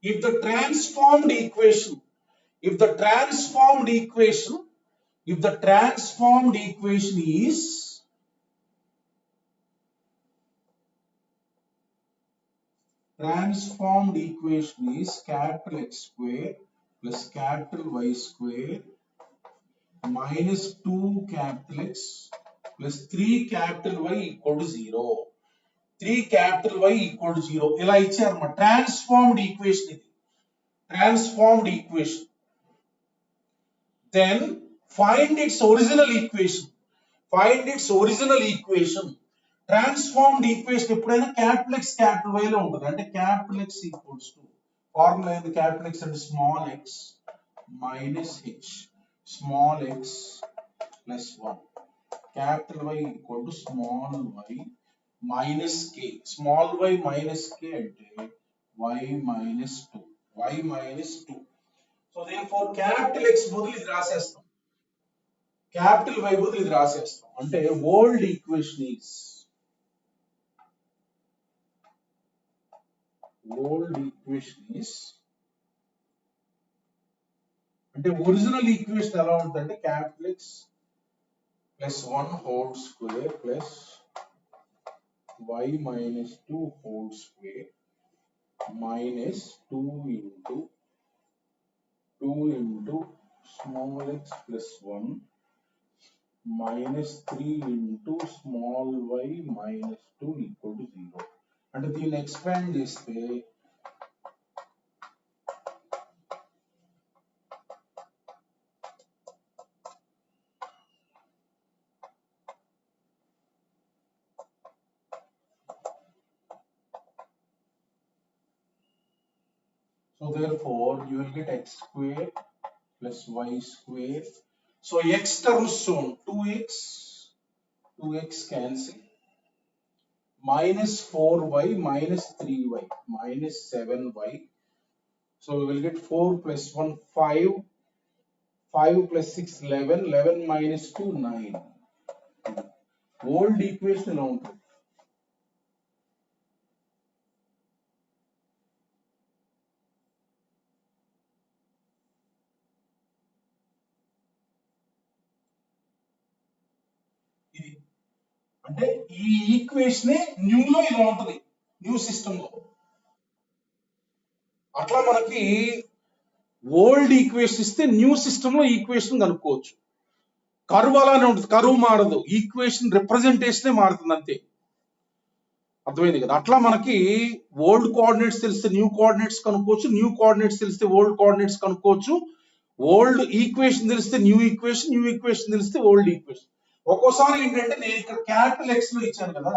If the transformed equation is capital X square plus capital Y square minus 2 capital X plus 3 capital Y equal to 0. 3 capital Y equal to 0 ఇలా ఇచ్చారన్నమాట. Transformed equation ఇది, transformed equation. then find its original equation. Transformed equation ఎప్పుడైనా capital X capital Y లో ఉంటుంది. అంటే capital X equals to formula ఏంది, capital X అంటే small x minus h small x plus 1, capital why equal to small y minus k, small y minus k అంటే y minus 2. So therefore capital X బదులు ఇది రాసేస్తాం, capital Y బదులు ఇది రాసేస్తాం. అంటే old equation is అంటే original equation ఎలా ఉంటుందంటే capital X plus 1 whole square plus y minus 2 whole square minus 2 into small x plus 1 -3 into small y -2 equal to 0. అంటే దీన్ని ఎక్స్పాండ్ చేస్తే so therefore you will get x square plus y square. So x terms shown 2x cancel, -4y minus 3y minus 7y. So we will get 4 plus 1 5, 5 plus 6 11, 11 minus 2 9. Old equation ఇలా ఉంటుంది. ఇది అంటే ఈ equation new లో ఇలా ఉంటుంది, new system లో. అట్లా మనకి ఓల్డ్ ఈక్వేషన్ ఇస్తే న్యూ సిస్టమ్ లో ఈక్వేషన్ కనుక్కోవచ్చు. కరువు అలానే ఉంటుంది, కరువు మారదు, ఈక్వేషన్ రిప్రజెంటేషనే మారుతుంది అంతే. అర్థమైంది కదా? అట్లా మనకి ఓల్డ్ కోఆర్డినేట్స్ తెలిస్తే న్యూ కోఆర్డినేట్స్ కనుక్కోవచ్చు, న్యూ కోఆర్డినేట్స్ తెలిస్తే ఓల్డ్ కోఆర్డినేట్స్ కనుక్కోవచ్చు, ఓల్డ్ ఈక్వేషన్ తెలిస్తే న్యూ ఈక్వేషన్, న్యూ ఈక్వేషన్ తెలిస్తే ఓల్డ్ ఈక్వేషన్. ఒక్కోసారి ఏంటంటే నేను ఇక్కడ క్యాపిటల్ ఎక్స్ లో ఇచ్చాను కదా,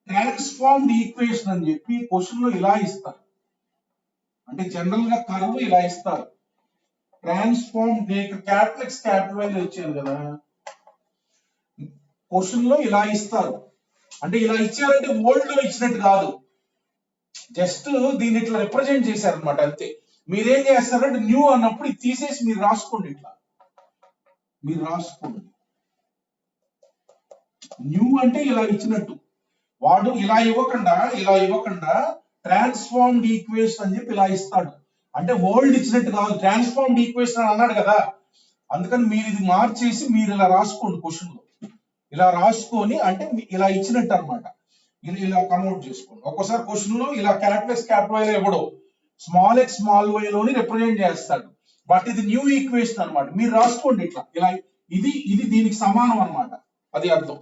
ట్రాన్స్ఫార్మ్డ్ ఈక్వేషన్ అని చెప్పి క్వశ్చన్ లో ఇలా ఇస్తారు. అంటే జనరల్ గా కర్వ్ ఇలా ఇస్తారు, ట్రాన్స్ఫార్మ్. నేను ఇక్కడ క్యాపిటల్ ఎక్స్ క్యాపిటల్ వై లో ఇచ్చాను కదా, క్వశ్చన్ లో ఇలా ఇస్తారు. అంటే ఇలా ఇచ్చారంటే ఓల్డ్ లో ఇచ్చినట్టు కాదు, జస్ట్ దీన్ని ఇట్లా రిప్రజెంట్ చేశారనమాట అంతే. మీరేం చేస్తారంటే న్యూ అన్నప్పుడు ఇది తీసేసి మీరు రాసుకోండి, ఇట్లా మీరు రాసుకోండి. న్యూ అంటే ఇలా ఇచ్చినట్టు, వాడు ఇలా ఇవ్వకుండా ట్రాన్స్ఫార్మ్డ్ ఈక్వేషన్ అని చెప్పి ఇలా ఇస్తాడు. అంటే ఓల్డ్ ఇచ్చినట్టు కాదు, ట్రాన్స్ఫార్మ్డ్ ఈక్వేషన్ అని అన్నాడు కదా, అందుకని మీరు ఇది మార్చేసి మీరు ఇలా రాసుకోండి, క్వశ్చన్ లో ఇలా రాసుకొని, అంటే ఇలా ఇచ్చినట్టు అనమాట, ఇలా కన్వర్ట్ చేసుకోండి. ఒక్కోసారి క్వశ్చన్ లో ఇలా క్యాపిటల్ ఎక్స్ క్యాపిటల్ వై లో ఇవ్వడు, స్మాల్ ఎక్స్ స్మాల్ వై లోని రిప్రజెంట్ చేస్తాడు. బట్ ఇది న్యూ ఈక్వేషన్ అనమాట, మీరు రాసుకోండి ఇట్లా, ఇలా ఇది దీనికి సమానం అనమాట, అది అర్థం.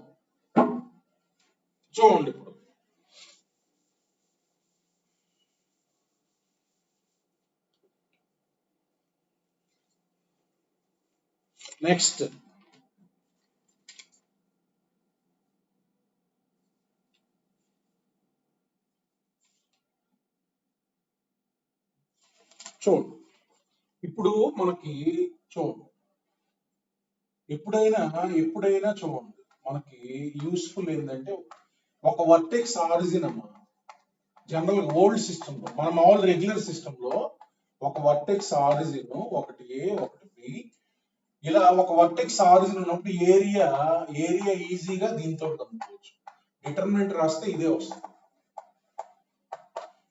చూడండి ఇప్పుడు నెక్స్ట్ చూడండి. ఇప్పుడు మనకి చూడండి, ఎప్పుడైనా చూడండి, మనకి యూస్ఫుల్ ఏంటంటే ఒక వర్టెక్స్ ఆరిజిన్ అమ్మా. జనరల్ ఓల్డ్ సిస్టమ్ లో, మన మామూలు రెగ్యులర్ సిస్టమ్ లో ఒక వర్టెక్స్ ఆరిజిన్, ఒకటి ఏ ఒకటి బి, ఇలా ఒక వర్టెక్స్ ఆరిజిన్ ఉన్నప్పుడు ఏరియా ఈజీగా దీంతో కనుక్కోవచ్చు. డిటర్మినెంట్ రాస్తే ఇదే వస్తుంది,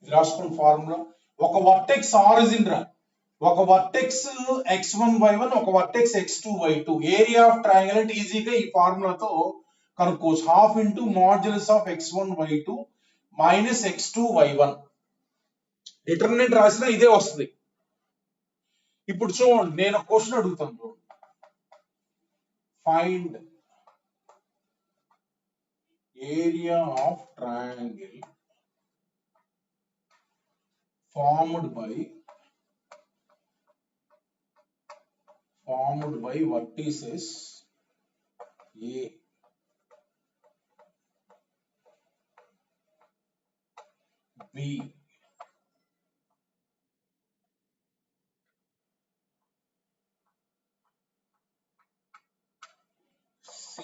ఇది రాసుకున్న ఫార్ములా. ఒక వర్టెక్స్ ఆరిజిన్ రా, ఒక వర్టెక్స్ x1 y1, ఒక vertex x2 y2, area of triangle అంటే ఈజీగా ఈ ఫార్ములాతో కనుక్కోవచ్చు. Half into modulus of x1 y2 minus x2 y1. Determinant రాసినా ఇదే వస్తుంది. ఇప్పుడు చూడండి, నేను క్వశ్చన్ అడుగుతాను, find area of triangle formed by vertices A, B, C,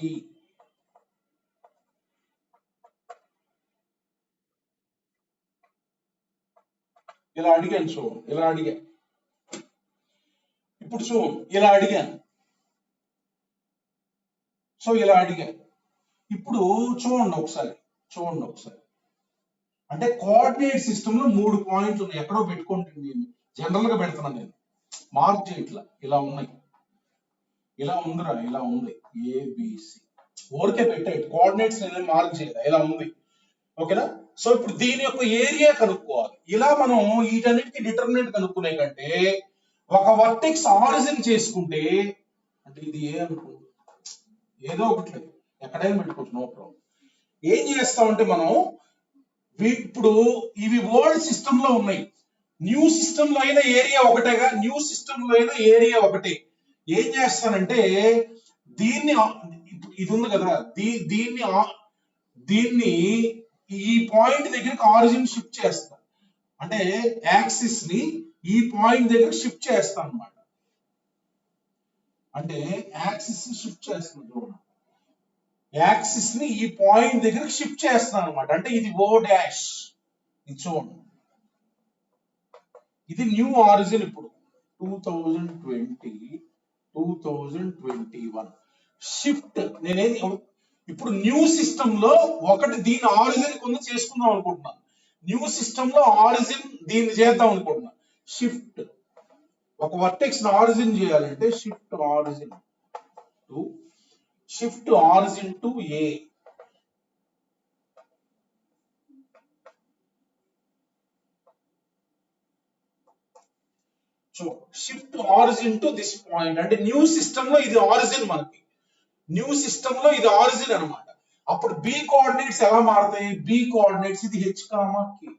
ఇలా అడిగాను. చూడండి, ఇలా అడిగా. ఇప్పుడు చూడండి, ఇలా అడిగాను. సో ఇలా అడిగాను. ఇప్పుడు చూడండి ఒకసారి, అంటే కోఆర్డినేట్ సిస్టమ్ లో 3 పాయింట్లు ఉన్నాయి, ఎక్కడో పెట్టుకుంటుంది, జనరల్ గా పెడుతున్నాను నేను, మార్క్ చేయట్లా. ఇలా ఉన్నాయి, ఇలా ఉందిరా, ఇలా ఉంది ఏబిసి, ఊరికే పెట్టాయి, కోఆర్డినేట్స్ నేను మార్క్ చేయదా, ఇలా ఉంది. ఓకేనా? సో ఇప్పుడు దీని యొక్క ఏరియా కనుక్కోవాలి. ఇలా మనం వీటన్నిటికి డిటర్మినెంట్ కనుక్కునే కంటే ఒక వర్టెక్స్ ఆరిజిన్ చేసుకుంటే, అంటే ఇది ఏ అనుకో, ఏదో ఒకటి ఎక్కడైనా పెట్టుకోవచ్చు, నో ప్రాబ్లం. ఏం చేస్తామంటే మనం ఇప్పుడు ఇవి ఓల్డ్ సిస్టమ్ లో ఉన్నాయి, న్యూ సిస్టమ్ లో అయినా ఏరియా ఒకటేగా, న్యూ సిస్టమ్ లో అయినా ఏరియా ఒకటే. ఏం చేస్తానంటే దీన్ని ఇది ఉంది కదా, దీన్ని దీన్ని ఈ పాయింట్ దగ్గరికి ఆరిజిన్ షిఫ్ట్ చేస్తా, అంటే యాక్సిస్ ని ఈ పాయింట్ దగ్గర షిఫ్ట్ చేస్తాను అనమాట. అంటే యాక్సిస్ ని షిఫ్ట్ చేస్తున్నాను చూడండి, యాక్సిస్ ని ఈ పాయింట్ దగ్గర షిఫ్ట్ చేస్తున్నాను అనమాట. అంటే ఇది ఓ డాష్, ఇది చూడండి, ఇది న్యూ ఆరిజిన్. ఇప్పుడు 2020 2021 షిఫ్ట్ నేనేది ఇప్పుడు న్యూ సిస్టమ్ లో ఒకటి దీని ఆరిజిన్ కొంత చేసుకుందాం అనుకుంటున్నాను, న్యూ సిస్టమ్ లో ఆరిజిన్ దీన్ని చేద్దాం అనుకుంటున్నాను. షిఫ్ట్ ఒక వర్టెక్స్ ఆరిజిన్ చేయాలంటే shift origin to A. So shift origin to this point, అంటే న్యూ సిస్టమ్ లో ఇది ఆరిజిన్, మనకి న్యూ సిస్టమ్ లో ఇది ఆరిజిన్ అనమాట. అప్పుడు బి కోఆర్డినేట్స్ ఎలా మారుతాయి, బి కోఆర్డినేట్స్ ఇది హెచ్ కామా కే,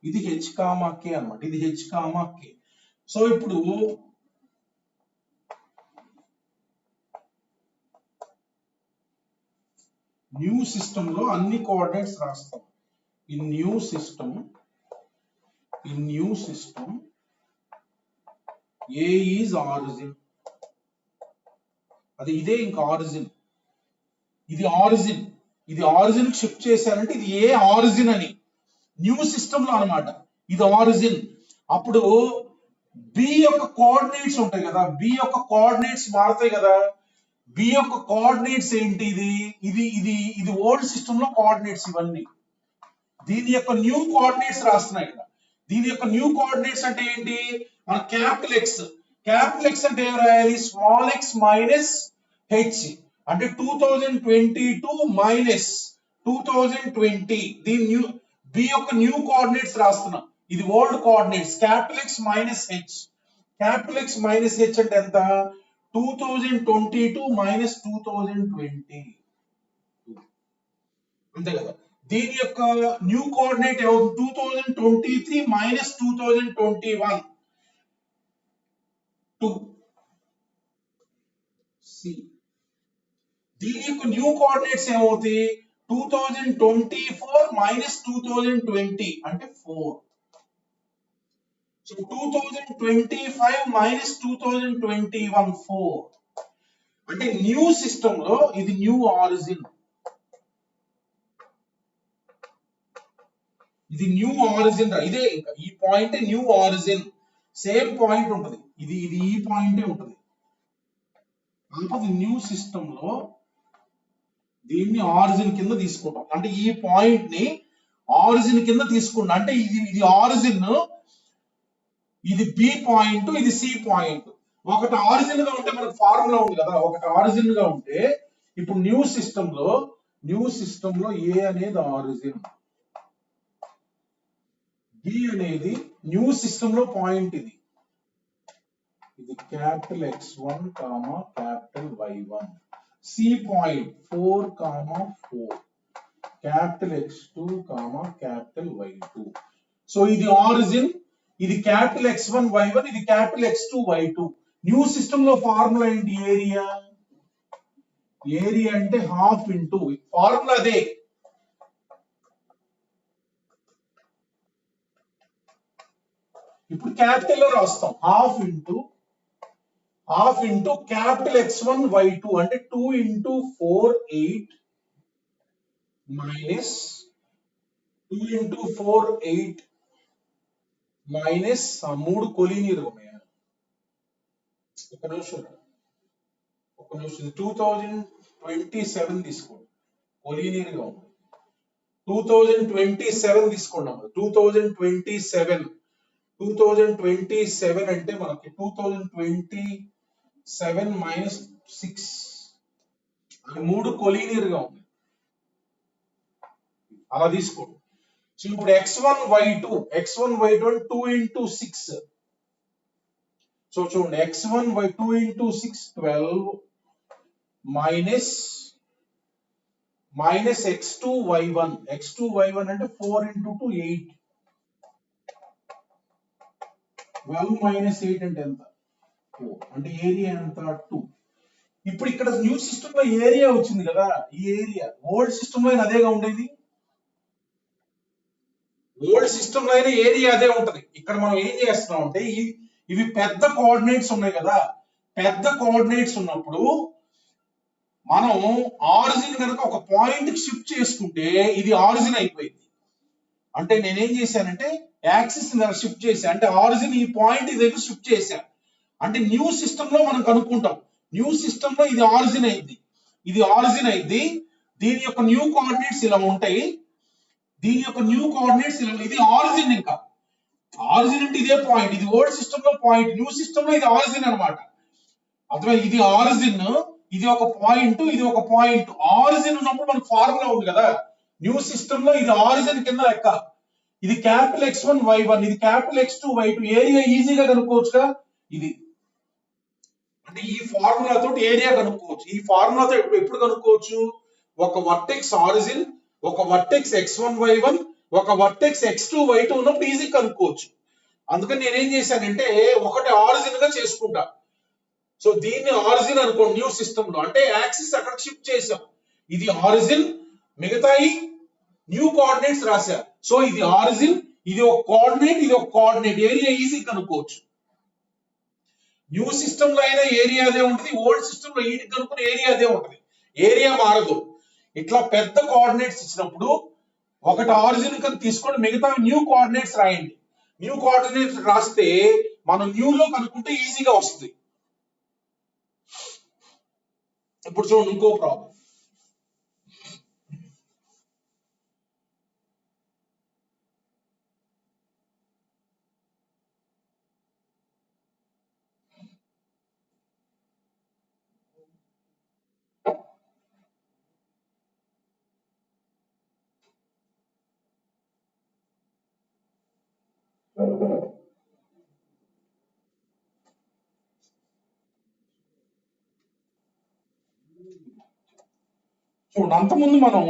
ఇది హెచ్ కామా కే అనమాట, ఇది హెచ్ కామా కే. సో ఇప్పుడు న్యూ సిస్టమ్ లో అన్ని కోఆర్డినేట్స్ రాస్తాం. In new system A is origin, అది ఇదే ఇంకా ఆరిజిన్, ఇది ఆరిజిన్ షిఫ్ట్ చేశారంటే ఇది ఏ ఆరిజిన్ అని న్యూ సిస్టమ్ లో అనమాట, ఇది ఆరిజిన్. అప్పుడు బి యొక్క కోఆర్డినేట్స్ ఉంటాయి కదా, బి యొక్క కోఆర్డినేట్స్ మారుతాయి కదా, బి యొక్క కోఆర్డినేట్స్ ఏంటి, ఇది ఓల్డ్ సిస్టమ్ లో కోఆర్డినేట్స్ ఇవన్నీ. దీని యొక్క న్యూ కోఆర్డినేట్స్ రాస్తున్నాయి ఇక్కడ. దీని యొక్క న్యూ కోఆర్డినేట్స్ అంటే ఏంటి, మన క్యాపిటల్ ఎక్స్ అంటే ఏం రాయాలి, స్మాల్ ఎక్స్ మైనస్ హెచ్, అంటే 2022 మైనస్ 2020. దీని న్యూ బి యొక్క న్యూ కోఆర్డినేట్స్ రాస్తున్నాం, ఇది old coordinates. Capital X minus H అంటే ఎంత, 2022 మైనస్ 2020, అంతే కదా. దీని యొక్క న్యూ కోఆర్డినేట్ 2023 మైనస్ 2021 2 సి. దీని యొక్క న్యూ కోఆర్డినేట్స్ ఏమవుతాయి, 2024 మైనస్ 2020 అంటే 4. So 2025 minus 2021 4. అంటే న్యూ సిస్టమ్ లో ఇది న్యూ ఆరిజిన్, ఇది న్యూ ఆరిజిన్. ఇదే ఈ point new origin, same point ఉంటుంది, ఇది ఈ పాయింటే ఉంటుంది. కాకపోతే న్యూ సిస్టమ్ లో దీన్ని ఆరిజిన్ కింద తీసుకుంటాం, అంటే ఈ పాయింట్ ని ఆరిజిన్ కింద తీసుకుంటాం. అంటే ఇది ఆరిజిన్, ఇది బి పాయింట్, ఇది సి పాయింట్. ఒకటి ఆరిజిన్ గా ఉంటే మనకు ఫార్ములా ఉంది కదా, ఒకటి ఆరిజిన్ గా ఉంటే ఇప్పుడు న్యూ సిస్టమ్ లో ఏ అనేది ఆరిజిన్, బి అనేది న్యూ సిస్టమ్ లో పాయింట్, ఇది capital X1 comma capital Y1, C point 4 comma 4, capital X2 comma capital Y2. So ఇది ఆరిజిన్, ఇది క్యాపిటల్ X1 Y1, ఇది capital X2 Y2. New system లో formula ఏంటి, ఏరియా అంటే హాఫ్ ఇంటూ, ఫార్ములా అదే. ఇప్పుడు క్యాపిటల్ లో రాస్తాం, half into capital X1 Y2 అంటే 2 into 4 8 minus 2 into 4 8 minus 3 collinear ఉన్నాయా, ఒక నిమిషం 2027 తీసుకోండి, కొలీనియర్ గా ఉంది. 2027 తీసుకున్నాం, 2027 అంటే మనకి 2027 మైనస్ 6 అది 3 కొలీనియర్ గా ఉంది, అలా తీసుకోండి. సో ఇప్పుడు X1 Y2 అంటే 2 ఇంటూ 6. సో చూడండి X1 2 into 6 12 minus x2y1. x2y1 అంటే 4 into 2 8. 12 minus 8 అంటే ఎంత? 4. అంటే ఏరియా ఎంత? 2. ఇప్పుడు ఇక్కడ న్యూ సిస్టమ్ లో ఏరియా వచ్చింది కదా, ఈ ఏరియా ఓల్డ్ సిస్టమ్ లో అదేగా ఉండేది. ఓల్డ్ సిస్టమ్ లో అయినా ఏరియా అదే ఉంటది. ఇక్కడ మనం ఏం చేస్తున్నాం అంటే ఇవి పెద్ద కోఆర్డినేట్స్ ఉన్నాయి కదా, పెద్ద కోఆర్డినేట్స్ ఉన్నప్పుడు మనం ఆరిజిన్ కనుక ఒక పాయింట్ కి షిఫ్ట్ చేసుకుంటే ఇది ఆరిజిన్ అయిపోయింది. అంటే నేనేం చేశానంటే యాక్సిస్ షిఫ్ట్ చేశా, అంటే ఆరిజిన్ ఈ పాయింట్ దగ్గర షిఫ్ట్ చేశా. అంటే న్యూ సిస్టమ్ లో మనం కనుక్కుంటాం, న్యూ సిస్టమ్ లో ఇది ఆరిజిన్ అయింది, ఇది ఆరిజిన్ అయింది. దీని యొక్క న్యూ కోఆర్డినేట్స్ ఇలా ఉంటాయి, దీని యొక్క న్యూ కోఆర్డినేట్స్ ఇలా, ఇది ఆరిజిన్. ఇంకా ఆరిజిన్ అంటే ఇదే పాయింట్, ఇది ఓల్డ్ సిస్టమ్ లో పాయింట్, న్యూ సిస్టమ్ లో ఇది ఆరిజిన్ అనమాట. అర్థమై, ఇది ఆరిజిన్, ఇది ఒక పాయింట్, ఇది ఒక పాయింట్. ఆరిజిన్ ఉన్నప్పుడు మనకు ఫార్ములా ఉంది కదా, న్యూ సిస్టమ్ లో ఇది ఆరిజిన్ కింద లెక్క. ఇది క్యాపిటల్ X1 Y1, ఇది క్యాపిటల్ X2 Y2. ఏరియా ఈజీగా కనుక్కోవచ్చుగా. ఇది అంటే ఈ ఫార్ములా తోటి ఏరియా కనుక్కోవచ్చు. ఈ ఫార్ములాతో ఎప్పుడు కనుక్కోవచ్చు? ఒక వర్టెక్స్ ఆరిజిన్, ఒక వర్టెక్స్ X1 Y1, ఒక వర్టెక్స్ X2 Y2 ఉన్నప్పుడు ఈజీ కనుక్కోవచ్చు. అందుకని నేనేం చేశానంటే ఒకటి ఆరిజిన్ గా చేసుకుంటా. సో దీన్ని ఆరిజిన్ అనుకోండి న్యూ సిస్టమ్ లో, అంటే యాక్సిస్ అక్కడ షిఫ్ట్ చేసాం. ఇది ఆరిజిన్, మిగతాయి న్యూ కోఆర్డినేట్స్ రాశా. సో ఇది ఆరిజిన్, ఇది ఒక కోఆర్డినేట్, ఇది ఒక కోఆర్డినేట్. ఏరియా ఈజీ కనుక్కోవచ్చు. న్యూ సిస్టమ్ లో అయినా ఏరియా అదే ఉంటుంది, ఓల్డ్ సిస్టమ్ లో ఈటి కనుక్కునే ఏరియా అదే ఉంటుంది, ఏరియా మారదు. ఇట్లా పెద్ద కోఆర్డినేట్స్ ఇచ్చినప్పుడు ఒకటి ఆరిజిన్ కింద తీసుకొని మిగతా న్యూ కోఆర్డినేట్స్ రాయండి. న్యూ కోఆర్డినేట్స్ రాస్తే మనం న్యూ లో కనుక్కుంటే ఈజీగా వస్తుంది. ఇప్పుడు చూడండి ఇంకో ప్రాబ్లం. చూడండి, అంతకుముందు మనం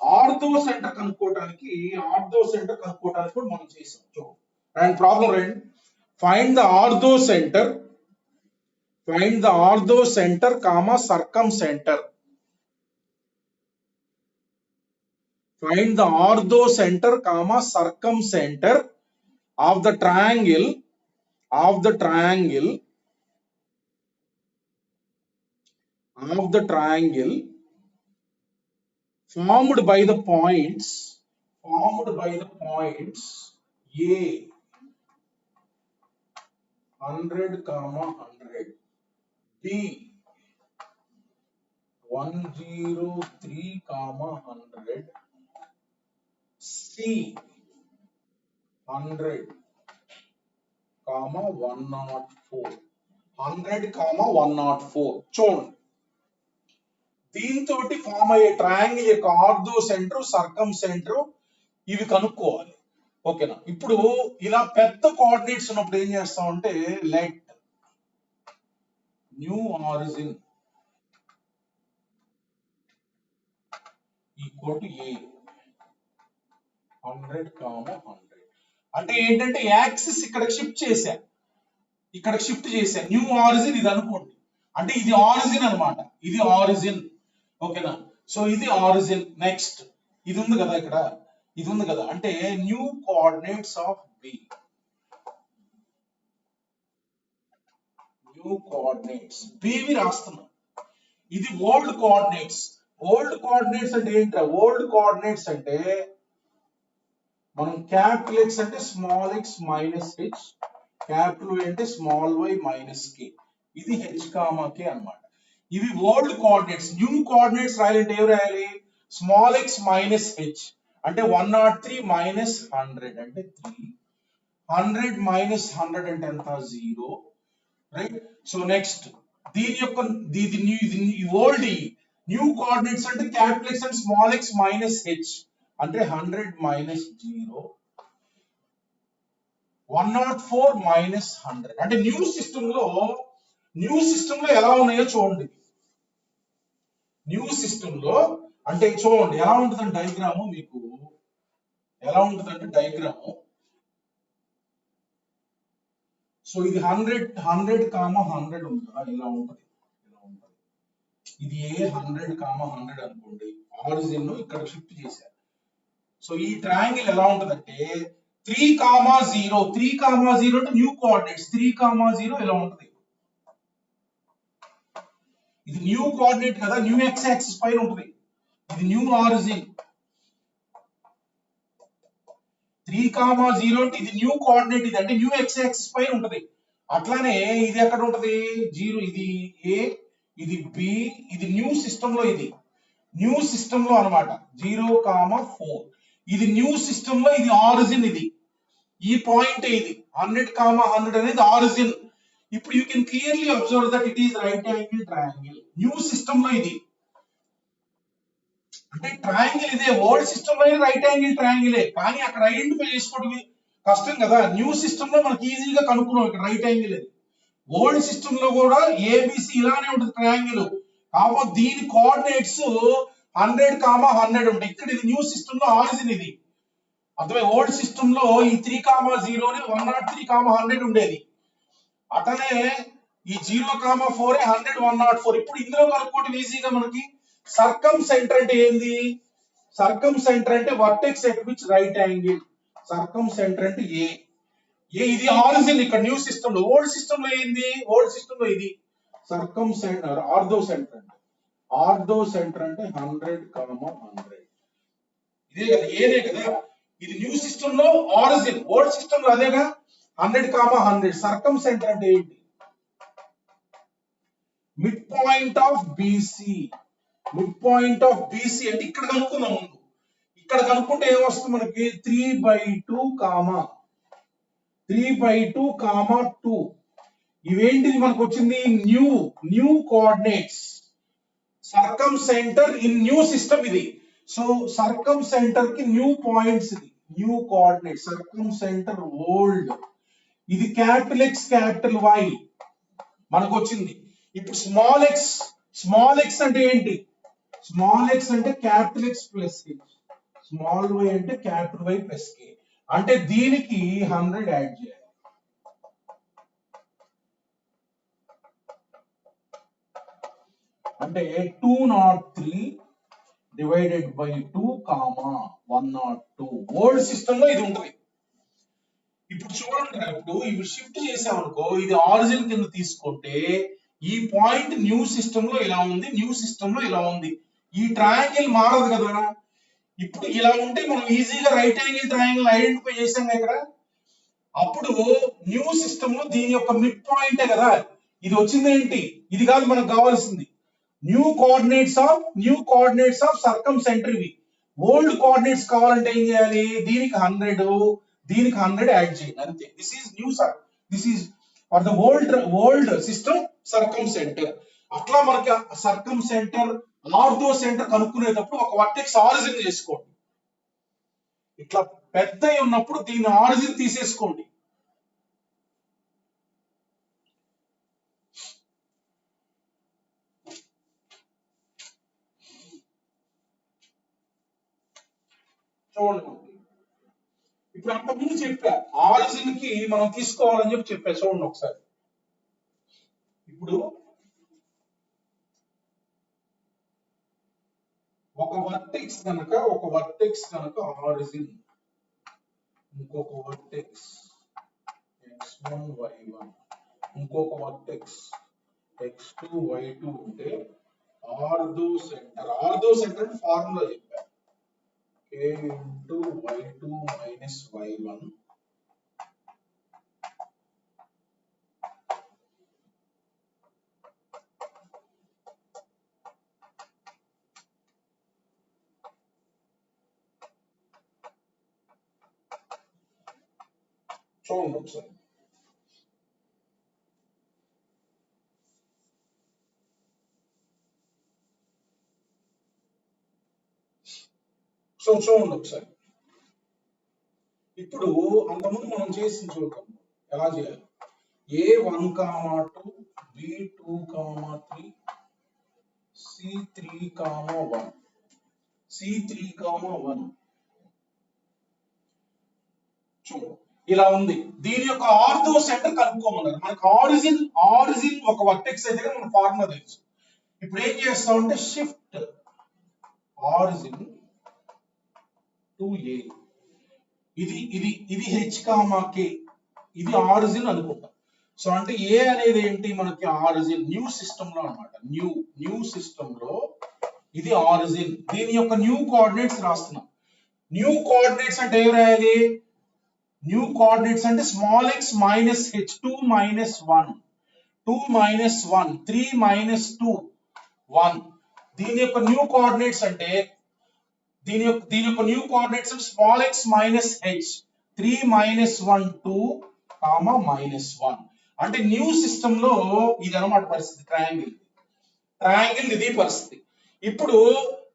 ఆర్థో సెంటర్ కనుక్కోవడానికి కూడా మనం చేసాం. చూడండి, అండ్ ప్రాబ్లం రండి. Find the orthocentre comma circumcentre. Find the ortho center comma circumcenter of the triangle formed by the points A 100 comma 100, B 103 comma 100, C 100 comma 104, 100 comma 104. చూడండి, దీంతో form అయ్యే triangle యొక్క ortho centre, సర్కమ్ centre ఇవి కనుక్కోవాలి. ఓకేనా? ఇప్పుడు ఇలా పెద్ద కోఆర్డినేట్స్ ఉన్నప్పుడు ఏం చేస్తాం అంటే let new origin equal to A 100 comma 100. అంటే ఏంటంటే యాక్సిస్ ఇక్కడ షిఫ్ట్ చేశా, న్యూ ఆరిజిన్ ఇది అనుకోండి. అంటే ఇది ఆరిజిన్ అన్నమాట, ఇది ఆరిజిన్. ఓకేనా? సో ఇది ఆరిజిన్. నెక్స్ట్ ఇది ఉంది కదా, ఇక్కడ ఇది ఉంది కదా, అంటే new coordinates of B. New coordinates బివి రాస్తున్నాం. ఇది ఓల్డ్ కోఆర్డినేట్స్. ఓల్డ్ కోఆర్డినేట్స్ అంటే ఏంట్రా? ఓల్డ్ కోఆర్డినేట్స్ అంటే మనం క్యాపిటల్ X అంటే small x minus h, capital Y అంటే స్మాల్ y మైనస్ k. ఇది h కామా k అన్నమాట. ఇవి ఓల్డ్ కోఆర్డినేట్స్. న్యూ కోఆర్డినేట్స్ రాయాలంటే ఏం రాయాలి? స్మాల్ x మైనస్ h అంటే 103 మైనస్ 100 అంటే 3, 100 మైనస్ 100 అంటే ఎంత? 0. రైట్? సో నెక్స్ట్ దీని యొక్క ఓల్డ్ న్యూ కోఆర్డినేట్స్ అంటే capital X and small x minus h అంటే 100 మైనస్ 0, 104 మైనస్ 100. అంటే న్యూ సిస్టమ్ లో ఎలా ఉన్నాయో చూడండి. న్యూ సిస్టమ్ లో అంటే చూడండి ఎలా ఉంటుందంటే డయాగ్రాము మీకు ఎలా ఉంటుందంటే డయాగ్రాము. సో ఇది 100 ఉంది కదా, ఇలా ఉంటుంది. ఇది ఏ 100 అనుకోండి, ఆరిజిన్ ఇక్కడ షిఫ్ట్ చేశారు. సో ఈ ట్రయాంగిల్ ఎలా ఉంటుందంటే 3,0 3,0 అంటే న్యూ కోఆర్డినేట్స్ 3,0 ఇలా ఉంటుంది. ఇది న్యూ కోఆర్డినేట్ కదా, న్యూ ఎక్స్ యాక్సిస్ పైన ఉంటుంది. ఇది న్యూ ఆరిజిన్ 3,0 అంటే ఇది న్యూ కోఆర్డినేట్, ఇది అంటే న్యూ ఎక్స్ యాక్సిస్ పైన ఉంటుంది. అట్లానే ఇది ఎక్కడ ఉంటది 0, ఇది ఏ, ఇది బి, ఇది న్యూ సిస్టమ్ లో, ఇది న్యూ సిస్టమ్ లో అన్నమాట 0,4. ఇది న్యూ సిస్టమ్ లో ఇది ఆరిజిన్, ఇది ఈ పాయింట్ ఇది 100,100 అనేది ఆరిజిన్. ఇప్పుడు you can clearly observe that it is right angle triangle. New system లో ఇది అంటే ట్రయాంగిల్ ఇదే, ఓల్డ్ సిస్టమ్ లో రైట్ యాంగిల్ ట్రయాంగిలే, కానీ అక్కడ ఐడెంటిఫై చేసుకోవడం కష్టం కదా. న్యూ సిస్టమ్ లో మనకి ఈజీగా కనుక్కున్నాం ఇక్కడ రైట్ యాంగిల్. ఓల్డ్ సిస్టమ్ లో కూడా ఏబిసి ఇలానే ఉంటుంది ట్రయాంగిల్, కాబట్టి దీని కోఆర్డినేట్స్ 100,100 ఉంటాయి. ఇక్కడ ఇది న్యూ సిస్టమ్ లో ఆరిజిన్, ఇది అర్థమై. ఓల్డ్ సిస్టమ్ లో ఈ 3,0 103,100 ఉండేది. అతనే ఈ 0,4 100 104. ఇప్పుడు ఇందులో కనుక్కోవడం ఈజీగా మనకి. సర్కమ్ సెంటర్ అంటే ఏంది? సర్కమ్ సెంటర్ అంటే vertex at which right angle. Circumcentre అంటే ఏ ఇది ఆరిజిన్ ఇక్కడ న్యూ సిస్టమ్ లో. ఓల్డ్ సిస్టమ్ లో ఏంది? ఓల్డ్ సిస్టమ్ లో ఇది సర్కమ్ సెంటర్. ఆర్థో సెంటర్ అంటే 100,100 ఇదే కదా, ఏదే కదా. ఇది న్యూ సిస్టమ్ లో ఆరిజిన్, ఓల్డ్ సిస్టమ్ లో అదేగా 100,100. సర్కమ్ సెంటర్ అంటే ఏంటి? Mid point of BC. Mid point of BC అంటే ఇక్కడ కనుక్కుందాం ముందు. ఇక్కడ కనుక్కుంటే ఏమొస్తుంది మనకి 3/2, ఇవేంటిది మనకు వచ్చింది? New coordinates. Circumcentre in new system ఇది. సో సర్కమ్ సెంటర్ కి న్యూ పాయింట్స్, ఇది new coordinate. Circumcentre old, ఇది క్యాపిటల్ ఎక్స్ క్యాపిటల్ వై మనకు వచ్చింది. ఇప్పుడు స్మాల్ ఎక్స్ అంటే ఏంటి? స్మాల్ ఎక్స్ అంటే capital X plus k, small why అంటే క్యాపిటల్ వై ప్లస్ కే. అంటే దీనికి 100 యాడ్ చేయాలి. అంటే 203 డివైడెడ్ బై 2, 102. ఓల్డ్ సిస్టమ్ లో ఇది ఉంటుంది. ఇప్పుడు చూడండి, ఇప్పుడు షిఫ్ట్ చేసామనుకో, ఇది ఆరిజిన్ కింద తీసుకుంటే ఈ పాయింట్ న్యూ సిస్టమ్ లో ఇలా ఉంది, న్యూ సిస్టమ్ లో ఇలా ఉంది. ఈ ట్రయాంగిల్ మారదు కదా. ఇప్పుడు ఇలా ఉంటే మనం ఈజీగా రైట్ యాంగిల్ ట్రయాంగిల్ ఐడెంటిఫై చేసాం ఇక్కడ. అప్పుడు న్యూ సిస్టమ్ లో దీని యొక్క మిడ్ పాయింటే కదా ఇది వచ్చింది. ఏంటి ఇది? కాదు మనకు కావాల్సింది new coordinates of circumcentre. ఇవి ఓల్డ్ కోఆర్డినేట్స్ కావాలంటే ఏం చేయాలి? దీనికి 100 యాడ్ చేయాలి, అంతే. This is for the old system circumcentre. అట్లా మనకి సర్కమ్ సెంటర్, ఆర్థో సెంటర్ కనుక్కునేటప్పుడు ఒక వర్టెక్స్ ఆరిజిన్ చేసుకోండి. ఇట్లా పెద్ద ఉన్నప్పుడు దీని ఆరిజిన్ తీసేసుకోండి. చూడండి, ఇప్పుడు అంతకుముందు చెప్పా ఆరిజిన్ కి మనం తీసుకోవాలని చెప్పా. చూడండి ఒకసారి. ఇప్పుడు ఒక వర్టెక్స్ కనుక ఆరిజిన్, ఇంకొక వర్టెక్స్ x1 y1, ఇంకొక వర్టెక్స్ x2 y2 ఉంటే ఆర్థో సెంటర్ ఫార్ములా చెప్పా, k into y2 minus y1 చూడండి ఒకసారి. చూడండి ఒకసారి. ఇప్పుడు అంతకుముందు మనం చేసి చూద్దాం ఎలా చేయాలి. A1, 2, B2, 3, C3 comma 1 C3 comma 1 చూడు ఇలా ఉంది. దీని యొక్క ఆర్థో సెంటర్ కనుక్కోమన్నారు. మనకు ఆరిజిన్ ఒక వర్టెక్స్ అయితే మన ఫార్ములా తెలుసు. ఇప్పుడు ఏం చేస్తాం అంటే షిఫ్ట్ ఆరిజిన్ టు ఏ. ఇది హెచ్ కామా కే, ఇది ఆరిజిన్ అనుకుంటాం. సో అంటే ఏ అనేది ఏంటి మనకి ఆరిజిన్ న్యూ సిస్టమ్ లో అన్నమాట. న్యూ సిస్టమ్ లో ఇది ఆరిజిన్. దీని యొక్క న్యూ కోఆర్డినేట్స్ రాస్తున్నాం. న్యూ కోఆర్డినేట్స్ అంటే ఏం రాయాలి? న్యూ కోఆర్డినేట్స్ అంటే small x minus H 2 minus 1 2 minus 1 3 minus 2 1. దీని యొక్క న్యూ కోఆర్డినేట్స్ అంటే దీని యొక్క new coordinates small x minus H 3 minus 1 2 comma minus 1. అంటే న్యూ సిస్టమ్ లో ఇది అన్నమాట పరిస్థితి. ట్రయాంగిల్ ఇది పరిస్థితి. ఇప్పుడు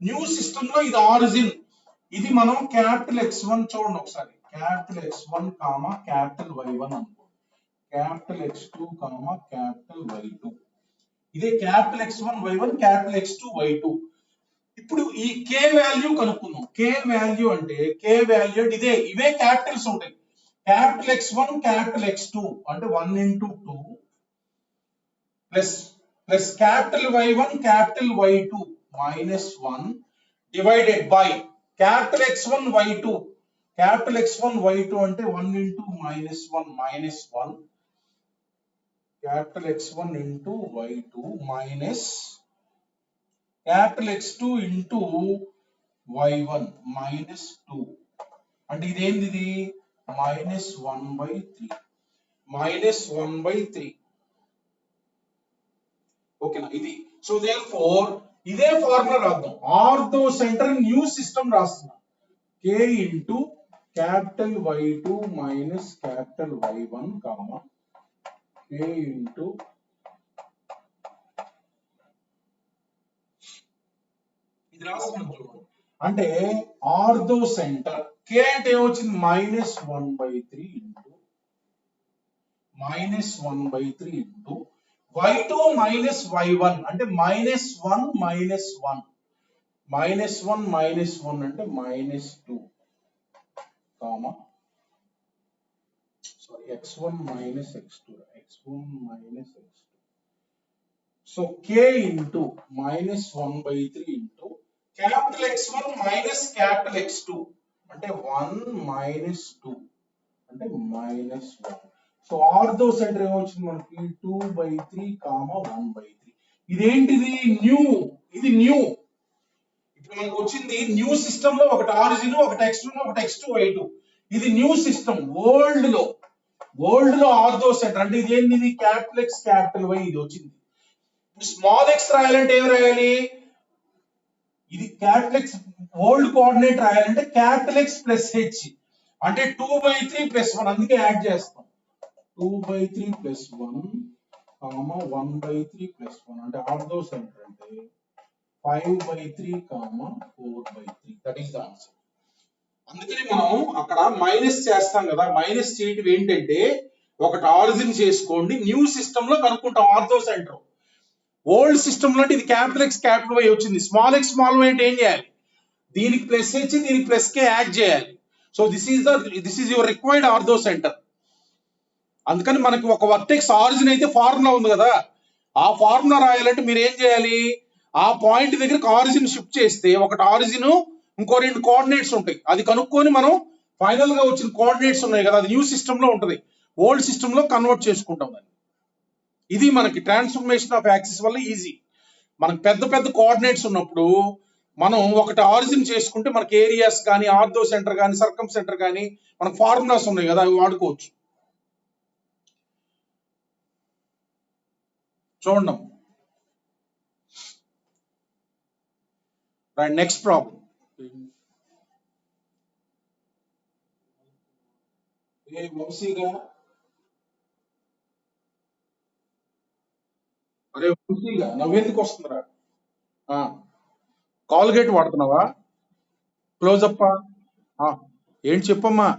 న్యూ సిస్టమ్ లో ఇది ఆరిజిన్. ఇది మనం క్యాపిటల్ X1 చూడండి ఒకసారి. Capital X1 comma capital Y1 అనుకో. Capital X2 comma capital Y2. ఇదే capital X1 Y1 capital X2 Y2. ఇప్పుడు ఈ k వాల్యూ కనుక్కుందాం. k వాల్యూ అంటే ఇవే క్యాపిటల్స్ ఉంటాయి. క్యాపిటల్ X1 క్యాపిటల్ X2 అంటే 1 into 2 plus capital Y1 capital Y2 minus 1 divided by capital X1 Y2. Capital X1 Y2 అంటే 1 into minus 1 minus 1 capital X1 into Y2 minus capital X2 into Y1 minus 2. అంటే ఇదేంది? ఇది minus 1/3 ఓకేనా ఇది. So therefore ఇదే formula రాద్దాం. Orthocentre new system రాస్తున్నాం. k into capital Y2 minus capital Y1 comma k into ఇది రాస్తున్నాం చూడండి. అంటే ఆర్థో సెంటర్ k అంటే ఏమొచ్చింది? -1/3 ఇంటూ Y2 మైనస్ Y1 అంటే -1 minus 1 అంటే -2 comma X1 minus X2. So k into -1/3 into capital X1 minus capital X2 అంటే 1 minus 2 అంటే -1. సో ఆర్థో సెంటర్ ఏమొచ్చింది మనకి? 2/3 కామా 1/3. ఇదేంటిది? ఇది న్యూ. ఇప్పుడు మనకు వచ్చింది న్యూ సిస్టమ్ లో ఒకటి ఆరిజిన్, ఒకటి X1, ఒకటి X2, Y2. ఇది న్యూ సిస్టమ్. వరల్డ్ లో ఆర్థో సెంటర్ అంటే ఇది ఏంది? ఇది క్యాపిటల్ X క్యాపిటల్ Y ఇది వచ్చింది. స్మాల్ x రాయాలంటే ఏం రాయాలి? ఇది క్యాపిటల్ X ఓల్డ్ కోఆర్డినేట్ రాయాలంటే క్యాపిటల్ X ప్లస్ హెచ్ అంటే 2/3 ప్లస్ 1. అందుకే యాడ్ చేస్తాం. 2/3 ప్లస్ 1 కామా 1/3 ప్లస్ 1 అంటే ఆర్థో సెంటర్ అంటే 5/3 comma 4/3. That is the answer. అందుకని మనం అక్కడ మైనస్ చేస్తాం కదా. మైనస్ చేయటం ఏంటంటే ఒకటి ఆరిజిన్ చేసుకోండి. న్యూ సిస్టమ్ లో కనుక్కుంటాం ఆర్థో సెంటర్. ఓల్డ్ సిస్టమ్ లో అంటే ఇది క్యాపిటల్ X క్యాపిటల్ Y వచ్చింది. స్మాల్ x స్మాల్ y అంటే ఏం చేయాలి? దీనికి ప్లస్ హెచ్, దీనికి ప్లస్ కే యాడ్ చేయాలి. So this is your required ortho centre. అందుకని మనకి ఒక వర్టెక్స్ ఆరిజిన్ అయితే ఫార్ములా ఉంది కదా, ఆ ఫార్ములా రాయాలంటే మీరు ఏం చేయాలి? ఆ పాయింట్ దగ్గరికి ఆరిజిన్ షిఫ్ట్ చేస్తే ఒకటి ఆరిజిన్, ఇంకో 2 కోఆర్డినేట్స్ ఉంటాయి. అది కనుక్కొని మనం ఫైనల్ గా వచ్చిన కోఆర్డినేట్స్ ఉన్నాయి కదా, అది న్యూ సిస్టమ్ లో ఉంటుంది. ఓల్డ్ సిస్టమ్ లో కన్వర్ట్ చేసుకుంటాం. ఇది మనకి ట్రాన్స్ఫర్మేషన్ ఆఫ్ యాక్సిస్ వల్ల ఈజీ. మనకు పెద్ద కోఆర్డినేట్స్ ఉన్నప్పుడు మనం ఒకటి ఆరిజిన్ చేసుకుంటే మనకి ఏరియాస్ కానీ, ఆర్థో సెంటర్ కానీ, సర్కమ్ సెంటర్ కానీ మనకు ఫార్ములాస్ ఉన్నాయి కదా, అవి వాడుకోవచ్చు. చూడండి. Right, next problem. వంశీగా, అరే వంశీగా నవ్వెందుకు వస్తుందిరా? కాల్గేట్ వాడుతున్నావా? క్లోజప్ ఏంటి చెప్పమ్మా?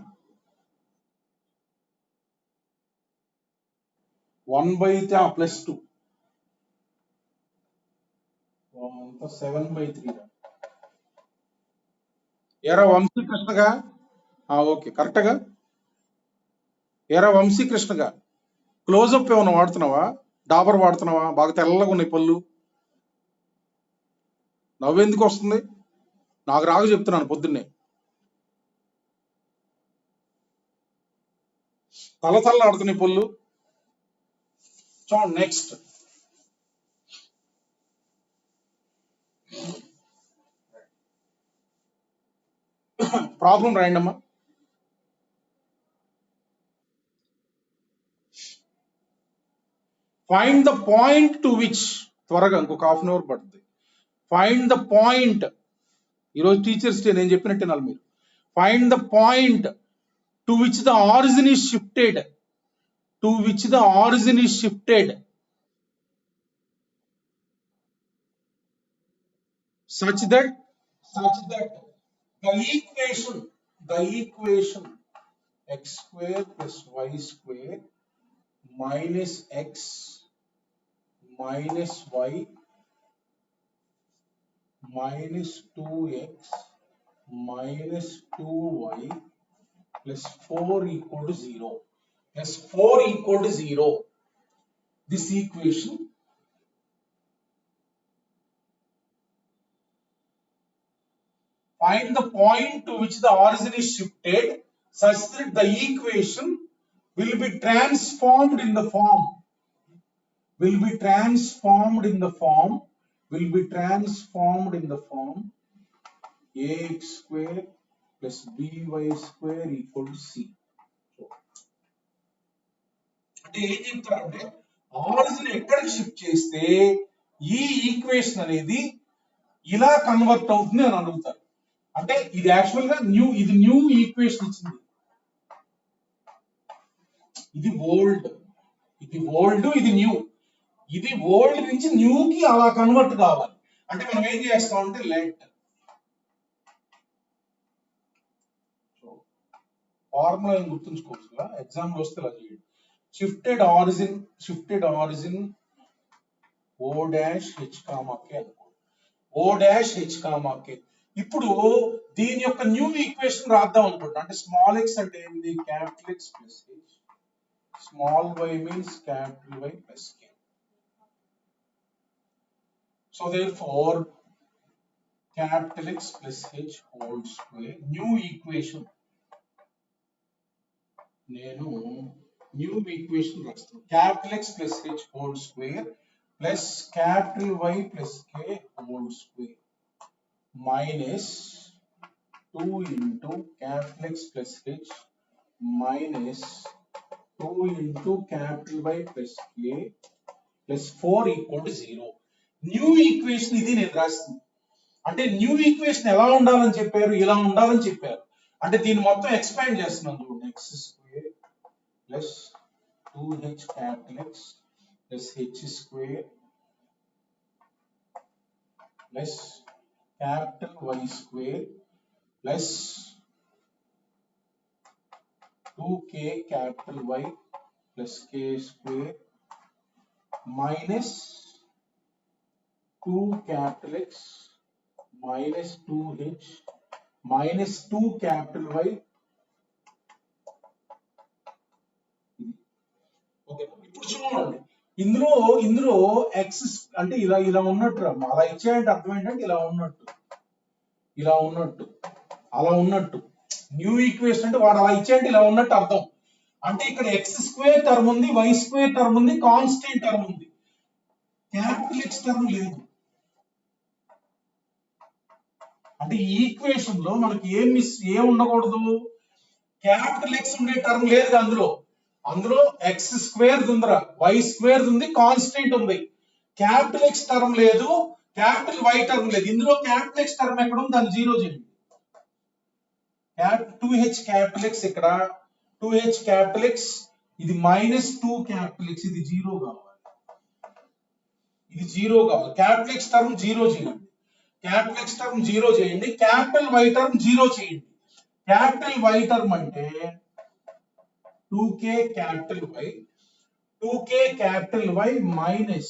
1/2 +2 7/3 ఎరా వంశీకృష్ణగా ఓకే కరెక్ట్గా ఎరా వంశీకృష్ణగా క్లోజప్ ఏమైనా వాడుతున్నావా డాబర్ వాడుతున్నావా బాగా తెల్లగా ఉన్నాయి పళ్ళు నవ్వెందుకు వస్తుంది నాకు రాగు చెప్తున్నాను పొద్దున్నే తల ఆడుతున్నాయి పళ్ళు చూడండి నెక్స్ట్ ప్రాబ్లం రాయండి అమ్మా find the point to which త్వరగా ఇంకొక హాఫ్ అన్ అవర్ పడుతుంది ఫైండ్ ద పాయింట్ ఈరోజు టీచర్స్ డే నేను చెప్పినట్టు వినాలి మీరు find the point to which the origin is shifted to which the origin is shifted such that the equation x square plus y square minus x minus y minus 2x minus 2y plus 4 equal to 0 plus 4 equal to 0. This equation find the point to which the origin is shifted such that the equation will be transformed in the form ax square plus by square equal to c. అంటే ఏం చెప్తారంటే origin ఎక్కడికి shift చేస్తే ఈ equation అనేది ఇలా convert అవుతుంది అని అడుగుతారు అంటే ఇది యాక్చువల్ గా న్యూ ఈక్వేషన్ ఇచ్చింది ఇది ఓల్డ్ ఇది న్యూ ఇది ఓల్డ్ నుంచి న్యూ కి అలా కన్వర్ట్ కావాలి అంటే మనం ఏం చేస్తాం అంటే లెట్ ఫార్ములా ఏం గుర్తుంచుకోవచ్చు కదా ఎగ్జామ్ లో వస్తే ఇలా చేయండి shifted origin O dash H comma k O dash H comma k ఇప్పుడు దీని యొక్క న్యూ ఈక్వేషన్ రాద్దాం అనుకుంటున్నా అంటే స్మాల్ ఎక్స్ అంటే ఏంది capital X plus H small Y means capital why plus K so therefore capital X plus H whole square new equation నేను new equation రాస్తాను capital X plus H whole square plus capital Y plus K whole square minus 2 into capital X plus H minus 2 into capital Y plus K plus 4 equal to 0. New equation ఇది నేను రాస్తాను అంటే new equation ఎలా ఉండాలని చెప్పారు ఇలా ఉండాలని చెప్పారు అంటే దీన్ని మొత్తం ఎక్స్పాండ్ చేస్తున్నాను చూడండి x square plus 2h capital X plus h square plus capital Y square plus 2k capital Y plus k square minus 2 capital X minus 2h minus 2 capital Y. Okay ఇప్పుడు చూడండి ఇందులో x అంటే ఇలా ఉన్నట్టు అలా ఇచ్చేయంటే అర్థం ఏంటంటే ఇలా ఉన్నట్టు అలా ఉన్నట్టు న్యూ ఈక్వేషన్ అంటే వాడు అలా ఇచ్చేయంటే ఇలా ఉన్నట్టు అర్థం అంటే ఇక్కడ x స్క్వేర్ టర్మ్ ఉంది y స్క్వేర్ టర్మ్ ఉంది కాన్స్టెంట్ టర్మ్ ఉంది క్యాపిటల్ X టర్మ్ లేదు అంటే ఈ ఈక్వేషన్ లో మనకి ఏం ఉండకూడదు క్యాపిటల్ X ఉండే టర్మ్ లేదు అందులో x స్క్వేర్ ఉందిరా y స్క్వేర్ ఉంది కాన్స్టెంట్ ఉంది క్యాపిటల్ X టర్మ్ లేదు క్యాపిటల్ Y టర్మ్ లేదు ఇందులో క్యాపిటల్ X టర్మ్ ఎక్కడ ఉంది దాన్ని జీరో చేయండి 2h క్యాపిటల్ X ఇక్కడ 2h క్యాపిటల్ X ఇది మైనస్ 2 క్యాపిటల్ X ఇది జీరో కావాలి క్యాపిటల్ X టర్మ్ జీరో చేయండి క్యాపిటల్ X టర్మ్ జీరో చేయండి క్యాపిటల్ Y టర్మ్ జీరో చేయండి క్యాపిటల్ Y టర్మ్ అంటే 2k capital Y minus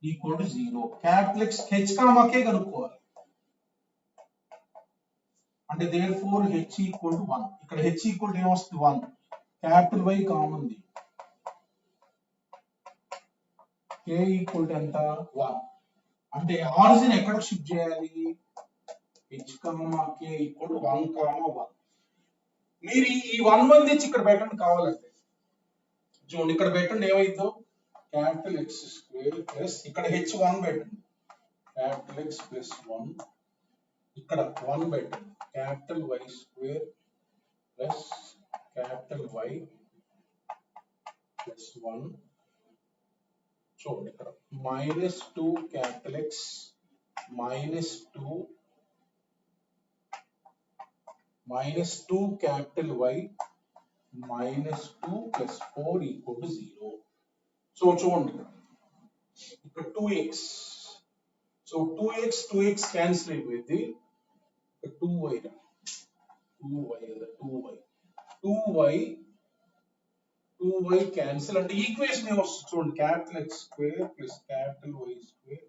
equal to 0. Capital X h comma k కనుక్కోవాలి. అంటే therefore h equal to 1. ఇక్కడ h equal to ఏమొస్తుంది 1. Capital Y common ఉంది. k equal to ఎంత 1. అంటే ఆరిజిన్ ఎక్కడ షిఫ్ట్ చేయాలి? h comma k equal to 1 comma 1. మీరు ఈ 1 1 తెచ్చి ఇక్కడ పెట్టండి కావాలంటే. చూడండి ఇక్కడ పెట్టండి ఏమైందో క్యాపిటల్ X స్క్వేర్ ప్లస్ ఇక్కడ h1 పెట్టండి. క్యాపిటల్ X ప్లస్ 1 ఇక్కడ 1 పెట్టండి. Capital Y square plus capital Y plus 1 చూడండి ఇక్కడ -2 capital X -2 capital Y -2 plus 4 equal to 0. So చూడండి ఇక్కడ 2x. సో 2x క్యాన్సిల్ అయిపోయింది. 2y క్యాన్సిల్ అంటే ఈక్వేషన్ ఏమొస్తుంది చూడండి capital X square plus capital Y square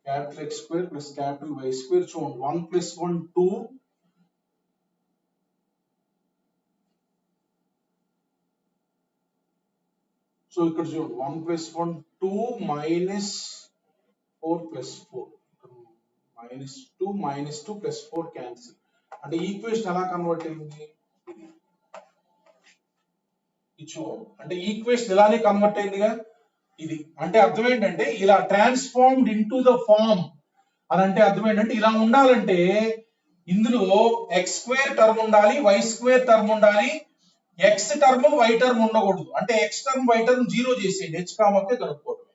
capital X square plus capital Y square చూడండి 1 plus 1 2. So ఇక్కడ చూడండి 1 plus 1 2 minus 4 plus 4 -2 plus 4 cancel అంటే ఈక్వేషన్ ఎలా కన్వర్ట్ అయింది? అంటే ఈక్వేషన్ ఇలానే కన్వర్ట్ అయిందిగా ఇది. అంటే అర్థం ఏంటంటే ఇలా ట్రాన్స్ఫార్మ్డ్ ఇంటూ ద ఫార్మ్ అని అంటే అర్థం ఏంటంటే ఇలా ఉండాలంటే ఇందులో x స్క్వేర్ టర్మ్ ఉండాలి, y స్క్వేర్ టర్మ్ ఉండాలి, x టర్మ్ y టర్మ్ ఉండకూడదు. అంటే x టర్మ్ y టర్మ్ 0 చేసేయండి h కామాకే కనుక్కోవడం.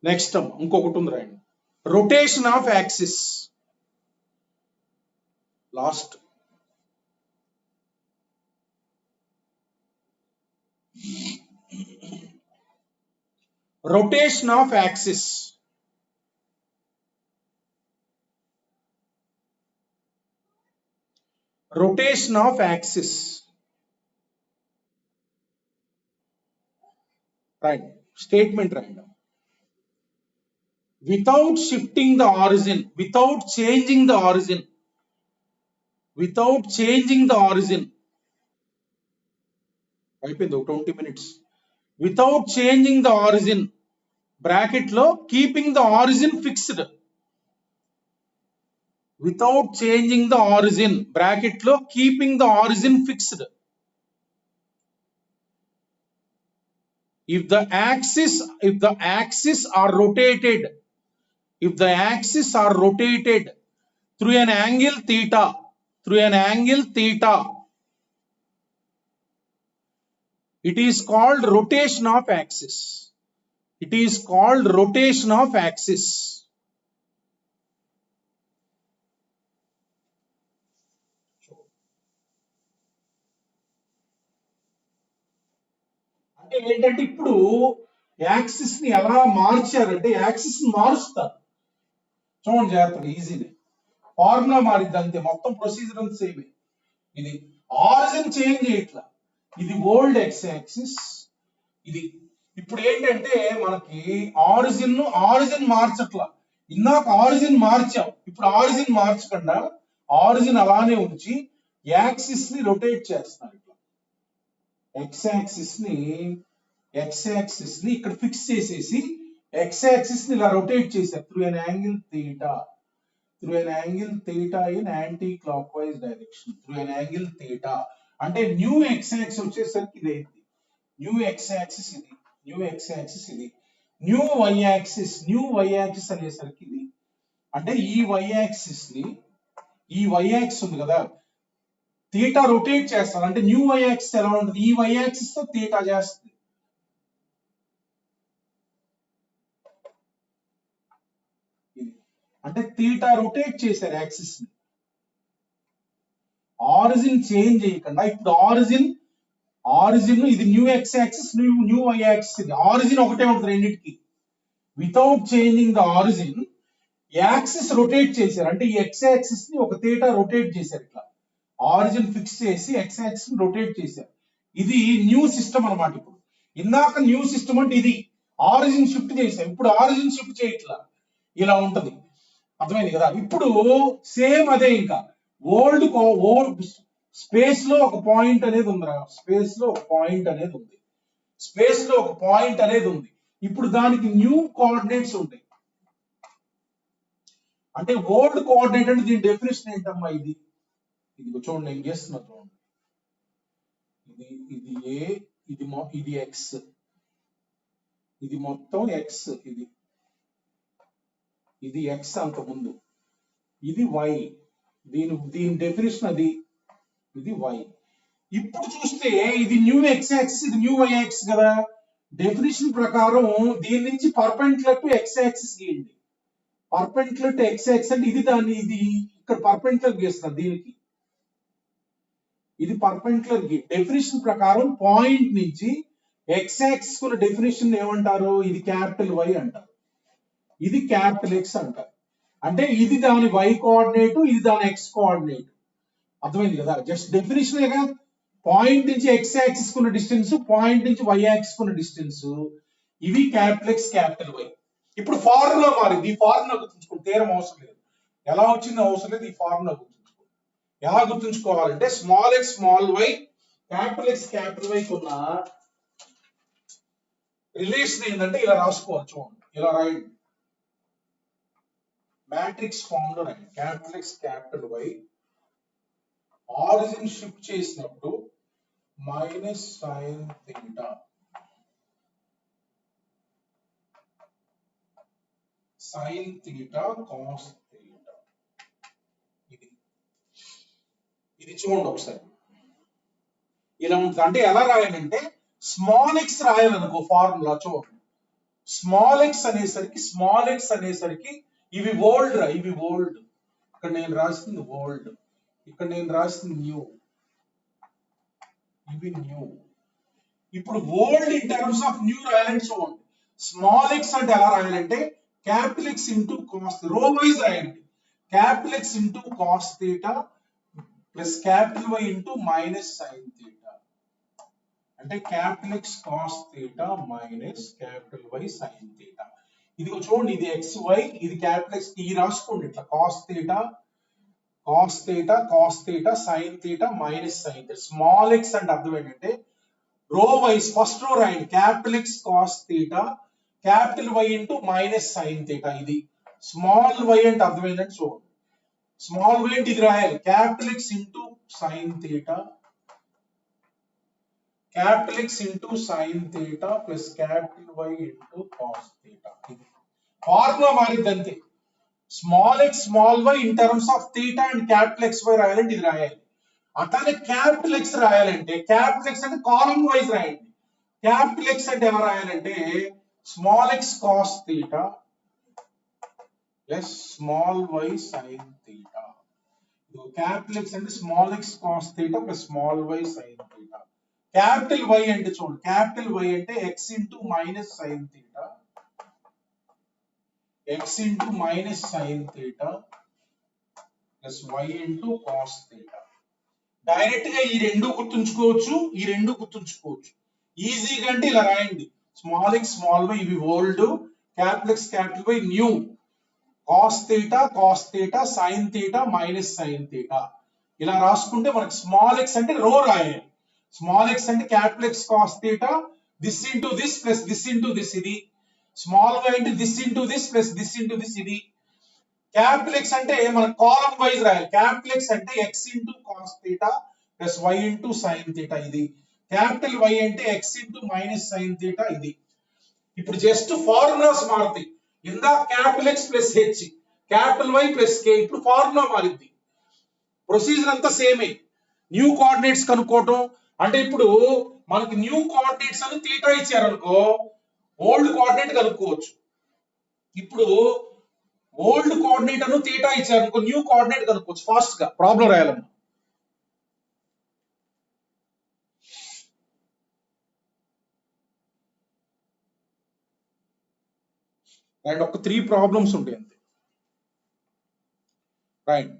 నెక్స్ట్ ఇంకొకటి ఉంది రాయండి rotation of axis. Last rotation of axis. Rotation of axis రాయండి స్టేట్మెంట్ రాయండి. Without shifting the origin, without changing the origin, అయిపోయింది 20 minutes. Without changing the origin, bracket లో keeping the origin fixed. Without changing the origin, bracket లో keeping the origin fixed. If the axis are rotated, through an angle theta, it is called rotation of axis. అంటే ఏంటంటే ఇప్పుడు axis ని ఎలా మార్చారంటే axis ని మారుస్తారు. చూడండి జాగ్రత్తగా ఈజీనే ఫార్ములా మారిద్ది అంతే, మొత్తం ప్రొసీజర్ అంతా సేమ్. ఇది ఆరిజిన్ చేంజ్ చేయట్లా, ఇది ఓల్డ్ ఎక్స్ యాక్సిస్ ఇది. ఇప్పుడు ఏంటంటే మనకి ఆరిజిన్ మార్చట్లా. ఇందాక ఆరిజిన్ మార్చాం, ఇప్పుడు ఆరిజిన్ మార్చకుండా ఆరిజిన్ అలానే ఉంచి యాక్సిస్ ని రొటేట్ చేస్తున్నారు. ఇట్లా ఎక్స్ యాక్సిస్ ని ఇక్కడ ఫిక్స్ చేసేసి ఎక్స్ యాక్సిస్ ని ఇలా రొటేట్ చేశారు through N angle theta in anti clock wise direction. Through N angle theta అంటే న్యూ ఎక్స్ యాక్సిస్ వచ్చేసరికి ఇది అయింది. న్యూ ఎక్స్ యాక్సిస్ ఇది, న్యూ వై యాక్సిస్ అనేసరికి ఇది. అంటే ఈ వై యాక్సిస్ ఉంది కదా, థీటా రొటేట్ చేస్తారు. అంటే న్యూ వై యాక్సిస్ ఎలా ఉంటుంది, ఈ వై యాక్సిస్ తో థీటా చేస్తుంది. అంటే థీటా రొటేట్ చేశారు యాక్సిస్ ని, ఆరిజిన్ చేంజ్ చేయకుండా. ఇప్పుడు ఆరిజిన్ ఇది new X axis, new Y axis, ఇది ఆరిజిన్ ఒకటే ఉంటుంది రెండింటికి. Without changing the origin axis rotate చేశారు. అంటే ఈ ఎక్స్ యాక్సిస్ ని ఒక థీటా రొటేట్ చేశారు. ఇట్లా ఆరిజిన్ ఫిక్స్ చేసి ఎక్స్ యాక్సిస్ ని రొటేట్ చేశారు. ఇది న్యూ సిస్టమ్ అన్నమాట. ఇప్పుడు ఇందాక న్యూ సిస్టమ్ అంటే ఇది ఆరిజిన్ షిఫ్ట్ చేసాం, ఇప్పుడు ఆరిజిన్ షిఫ్ట్ చేయట్లా, ఇలా ఉంటది. అర్థమైంది కదా. ఇప్పుడు సేమ్ అదే, ఇంకా ఓల్డ్ స్పేస్ లో ఒక పాయింట్ అనేది ఉందిరా, స్పేస్ లో ఒక పాయింట్ అనేది ఉంది, స్పేస్ లో ఒక పాయింట్ అనేది ఉంది. ఇప్పుడు దానికి న్యూ కోఆర్డినేట్స్ ఉంటాయి. అంటే ఓల్డ్ కోఆర్డినేట్ అంటే దీని డెఫినేషన్ ఏంటమ్మా, ఇది చూడండి నేను చేస్తున్నా చూడండి. ఇది ఏ, ఇది ఎక్స్, ఇది మొత్తం ఎక్స్, ఇది ఎక్స్ అంత ముందు, ఇది వై, దీని డెఫినేషన్ అది, ఇది వై. ఇప్పుడు చూస్తే ఇది న్యూ ఎక్స్ యాక్సిస్, ఇది న్యూ వై యాక్సిస్ కదా. డెఫినేషన్ ప్రకారం దీని నుంచి పర్పెండిక్యులర్ టు ఎక్స్ యాక్సిస్ గీయండి. పర్పెండిక్యులర్ టు ఎక్స్ యాక్సిస్ అంటే ఇది ఇక్కడ పర్పెండిక్యులర్ గీస్తున్నా దీనికి, ఇది పర్పెండిక్యులర్ కి. డెఫినేషన్ ప్రకారం పాయింట్ నుంచి ఎక్స్ యాక్సిస్ కున్న డెఫినేషన్ ఏమంటారు, ఇది క్యాపిటల్ వై అంటారు, ఇది క్యాపిటల్ ఎక్స్ అంటారు. అంటే ఇది దాని వై కోఆర్డినేట్, ఇది దాని ఎక్స్ కోఆర్డినేట్. అర్థమైంది కదా. జస్ట్ డెఫినేషన్ కదా. పాయింట్ నుంచి ఎక్స్ యాక్సిస్ కున్న డిస్టెన్స్, పాయింట్ నుంచి వై యాక్సిస్ కున్న డిస్టెన్స్, ఇవి క్యాపిటల్ ఎక్స్ క్యాపిటల్ వై. ఇప్పుడు ఫార్ములా మారింది, ఈ ఫార్ములా గుర్తుంచుకోండి, తీరం అవసరం లేదు, ఎలా వచ్చిందో అవసరం లేదు, ఈ ఫార్ములా గుర్తుంచుకోండి. ఎలా గుర్తుంచుకోవాలంటే small X small why capital X capital Y కున్న రిలేషన్ ఏంటంటే ఇలా రాసుకోవచ్చు, ఇలా రాయండి, మ్యాట్రిక్స్ ఫామ్ లో రాయండి. Capital X capital Y origin shift చేసినప్పుడు minus sine theta, sine theta cos theta, ఇది చూడండి ఒకసారి ఇలా ఉంటుంది. అంటే ఎలా రాయాలంటే స్మాల్ ఎక్స్ రాయాలనుకో ఫార్ములా చూడండి, స్మాల్ ఎక్స్ అనేసరికి ఇవి ఓల్డ్ రా, ఇవి ఓల్డ్, ఇక్కడ నేను రాసింది ఓల్డ్, ఇక్కడ నేను రాసింది న్యూ, ఇవి న్యూ. ఇప్పుడు old in terms of new రాయాలంటే చూడండి, స్మాల్ ఎక్స్ అంటే ఎలా రాయాలంటే capital X into cos, row wise రాయండి, capital X into cos theta plus capital why into minus sine theta, అంటే capital X cos theta minus capital Y sine theta. ఇది చూడండి, ఇది ఎక్స్ వై, ఇది capital X, ఈ రాసుకోండి ఇట్లా, cos theta cos theta cos theta sine theta minus sine theta. Small X అంటే అర్థం ఏంటంటే రో వైజ్ ఫస్ట్ రో రాయండి, capital X cos theta capital why into minus sine theta. ఇది small why అంటే అర్థం ఏంటంటే చూడండి, స్మాల్ వై అంటే ఇది రాయాలి, capital X into sine theta capital X into sine theta plus capital why into cos theta. ఇది ఫార్ములా మారింది అంతే. Small X small Y in terms of theta and capital X Y రాయాలంటే ఇది రాయాలి. అట్లానే క్యాపిటల్ ఎక్స్ రాయాలంటే capital X అంటే column wise రాయండి. క్యాపిటల్ ఎక్స్ అంటే ఎలా రాయాలంటే small x cos theta plus small y sine theta. Capital X అంటే small x cos theta plus small y sine theta. Capital why అంటే చూడండి, క్యాపిటల్ వై అంటే x into minus sine theta, x into minus sine theta plus y into cos theta. Direct గా ఈ రెండు గుర్తుంచుకోవచ్చు, ఈజీగా. అంటే ఇలా రాయండి, స్మాల్ ఎక్స్ స్మాల్ వై ఇవి old, capital X capital why new, cos theta sine theta minus sine theta. ఇలా రాసుకుంటే మనకి స్మాల్ ఎక్స్ అంటే రో రాయాలి, స్మాల్ ఎక్స్ అంటే capital X cos theta this into this plus this into this, ఇది small why అంటే this into this plus this into this, ఇది. Capital X అంటే మన కాలమ్ వైజ్ రాయాలి, క్యాపిటల్ ఎక్స్ అంటే x into cos theta plus y into sine theta, ఇది. Capital why అంటే x into minus sine theta, ఇది. ఇప్పుడు జస్ట్ ఫార్ములాస్ మారుతాయి, ఇందా capital X plus h, capital why plus k, ఇప్పుడు ఫార్ములా మారింది. ప్రొసీజర్ అంతా సేమే. న్యూ కోఆర్డినేట్స్ కనుక్కోవటం అంటే ఇప్పుడు మనకి న్యూ కోఆర్డినేట్స్ అని థీటా ఇచ్చారనుకో ఓల్డ్ కోఆర్డినేట్ కనుక్కోవచ్చు. ఇప్పుడు ఓల్డ్ కోఆర్డినేట్ అను థీటా ఇచ్చారనుకో న్యూ కోఆర్డినేట్ కనుక్కోవచ్చు ఫాస్ట్ గా. ప్రాబ్లం రాయాలమ్మా. రైట్, ఒక 3 ప్రాబ్లమ్స్ ఉంటాయి అంతే. రైట్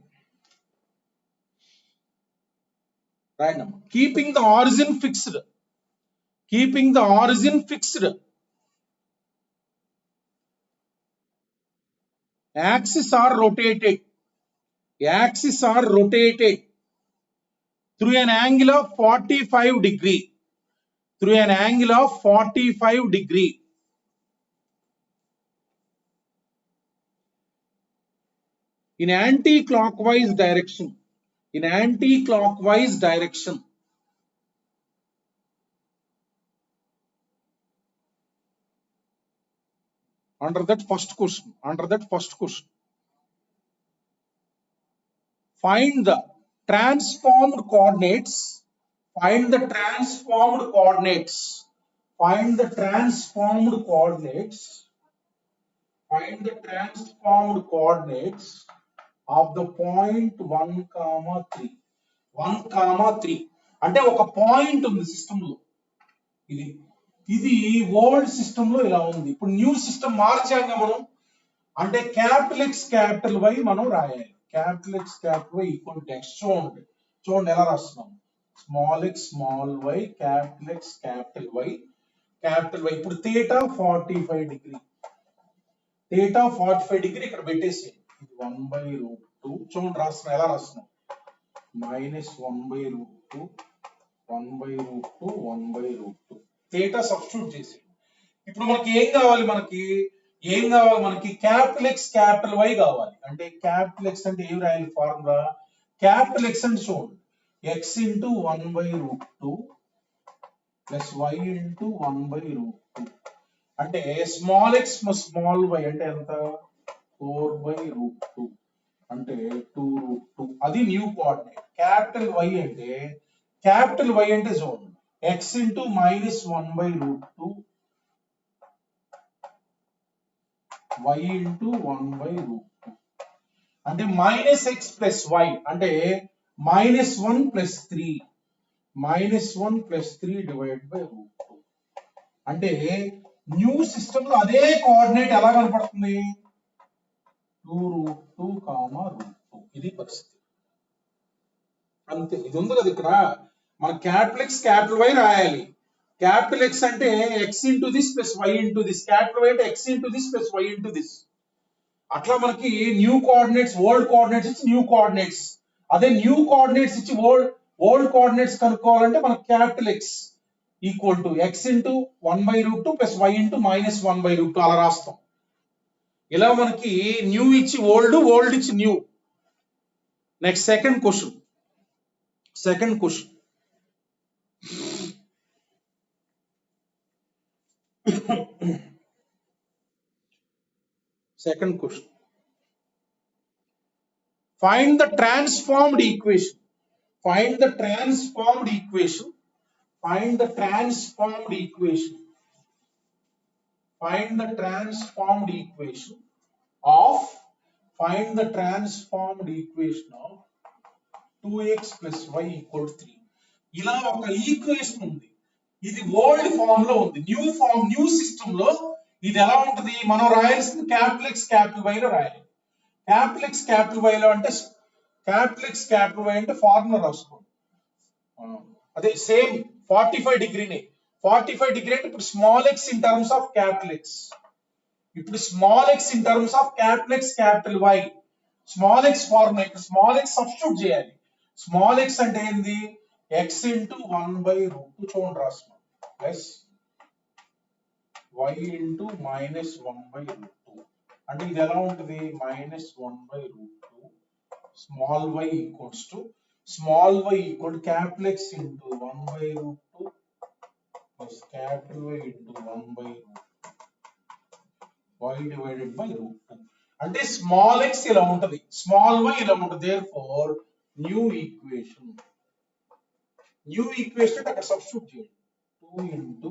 రాయండి. Keeping the origin fixed. Keeping the origin fixed. Axes are rotated. Axes are rotated through an angle of 45 degree. Through an angle of 45 degree. In anti-clockwise direction. In anti-clockwise direction. Under that first question. Find the transformed coordinates. Find the transformed coordinates. Find the transformed coordinates. Find the transformed coordinates of the point 1, 3. 1, 3. అంటే ఒక point ఉంది system లో. ఇది old system లో ఇలా ఉంది. ఇప్పుడు new system మార్చాక మనం అంటే క్యాపిటల్ X క్యాపిటల్ Y మనం రాయాలి. Capital X capital Y equal to X. చూడండి ఎలా రాస్తున్నాం. Small x small y capital X capital Y capital Y. ఇప్పుడు θ 45 డిగ్రీ. θ 45 డిగ్రీ ఇక్కడ పెట్టేసి ఇది 1/√2. చూడండి రాస్తున్నాం ఎలా రాస్తున్నాం. -1/√2 1/√2 1/√2. θ సబ్స్టిట్యూట్ చేసి ఇప్పుడు మనకి ఏం కావాలి. మనకి క్యాపిటల్ X క్యాపిటల్ Y కావాలి. అంటే క్యాపిటల్ X అంటే ఏం రాయాలి ఫార్ములా. క్యాపిటల్ X అంటే చూడండి x into 1/√2 plus y into 1/√2 అంటే స్మాల్ x స్మాల్ y అంటే ఎంత 4/√2 అంటే 2√2. అది న్యూ కోఆర్డినేట్. క్యాపిటల్ Y అంటే చూడండి x into -1/√2 y into 1/√2 అంటే -x plus y అంటే -1 plus 3 divided by √2 అంటే న్యూ సిస్టమ్ లో అదే కోఆర్డినేట్ ఎలా కనపడుతుంది 2√2, √2. ఇది పరిస్థితి. అంతే. ఇది ఉంది కదా ఇక్కడ మన క్యాపిటల్ X క్యాపిటల్ Y రాయాలి. క్యాపిటల్ X అంటే x into this plus y into this. Capital Y అంటే x into this plus y into this. అట్లా మనకి న్యూ కోఆర్డినేట్స్ ఓల్డ్ కోఆర్డినేట్స్ ఇచ్చి న్యూ కోఆర్డినేట్స్, అదే న్యూ కోఆర్డినేట్స్ ఇచ్చి ఓల్డ్ కోఆర్డినేట్స్ కనుక్కోవాలంటే మనకి capital X equal to x into 1/√2 plus y into -1/√2 అలా రాస్తాం. ఇలా మనకి న్యూ ఇచ్చి ఓల్డ్ ఇచ్చి new. Next second question. Second question. Find the transformed equation. Find the transformed equation. Find the transformed equation. Find the transformed equation of 2x plus y equal to 3. ఇలా ఒక equation ఉంది. ఇది old form లో ఉంది. New system లో ఇది ఎలా ఉంటుంది. మనం రాయాల్సింది క్యాపిటల్ X క్యాపిటల్ Y లో రాయాలి. క్యాపిటల్ X క్యాపిటల్ Y లో అంటే క్యాపిటల్ X క్యాపిటల్ Y అంటే ఫార్ములా రాసుకోండి. అదే సేమ్ 45 డిగ్రీనే. 45 డిగ్రీ అంటే ఇప్పుడు small x in terms of capital X. ఇప్పుడు small x in terms of capital X capital Y. Small x formula ఇక్కడ స్మాల్ x సబ్స్టిట్యూట్ చేయాలి. స్మాల్ x అంటే ఏంది x into 1/√2 చూడండి రాస్తున్నాం ప్లస్ y into -1/√2 అంటే ఇది ఎలా ఉంటుంది -1/√2 small y equals to capital X into 1/√2 plus capital Y into 1/√2 y divided by √2 అంటే స్మాల్ x ఇలా ఉంటుంది, స్మాల్ y ఇలా ఉంటుంది. therefore న్యూ ఈక్వేషన్ అక్కడ సబ్స్టిట్యూట్ చేయండి. 2 into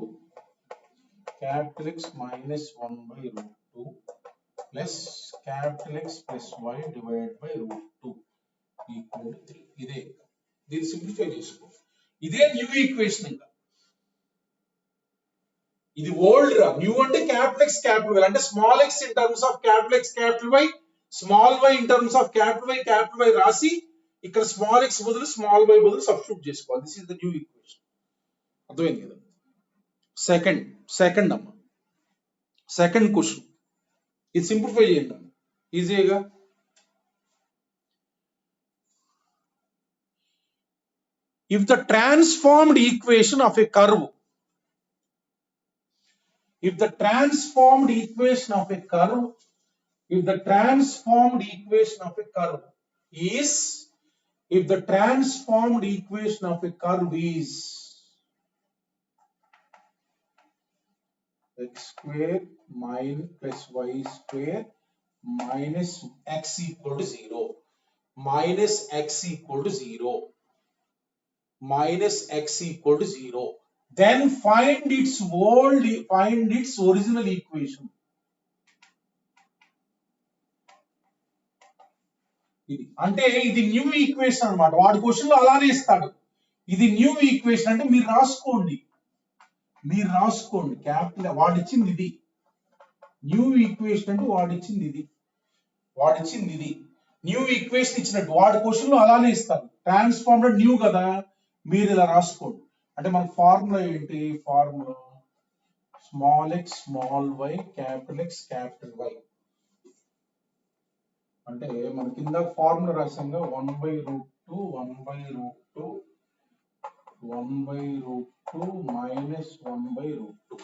capital X -1/√2 plus capital X plus y divided by √2 equal to 3. ఇదే దీన్ని simplify చేసుకో. ఇదే న్యూ ఈక్వేషన్. ఇంకా ఇది ఓల్డ్ రా. న్యూ అంటే క్యాపిటల్ X క్యాపిటల్ Y అంటే small x in terms of capital X capital Y, small y in terms of capital Y రాసి ఇక్కడ స్మాల్ ఎక్స్ బదులు స్మాల్ వై బదులు సబ్స్టిట్యూట్ చేసుకోవాలి. This is the new equation. అర్థమైంది కదా? Second అమ్మ, second question ఇది సింప్లిఫై చేయండి ఈజీగా. If the transformed equation of a curve, if the transformed equation of a curve, if the transformed equation of a curve is, if the transformed equation of a curve is x square minus plus y square minus x equal to 0, minus x equal to 0, minus x equal to 0, then find its original equation. ఇది అంటే ఇది new equation అన్నమాట. వాడి question లో అలానే ఇస్తాడు. ఇది new equation అంటే మీరు రాసుకోండి క్యాపిటల్. వాడిచ్చింది ఇది న్యూ ఈక్వేషన్ అంటే వాడిచ్చింది ఇది న్యూ ఈక్వేషన్ ఇచ్చినట్టు వాడి క్వశ్చన్ లో అలానే ఇస్తాడు. ట్రాన్స్ఫార్మ్డ్ న్యూ కదా, మీరు ఇలా రాసుకోండి. అంటే మన ఫార్ములా ఏంటి? Formula small X small why capital X capital why. అంటే మన కింద ఫార్ములా రాసాంగా 1/√2 1/√2 1/√2 మైనస్ 1/√2.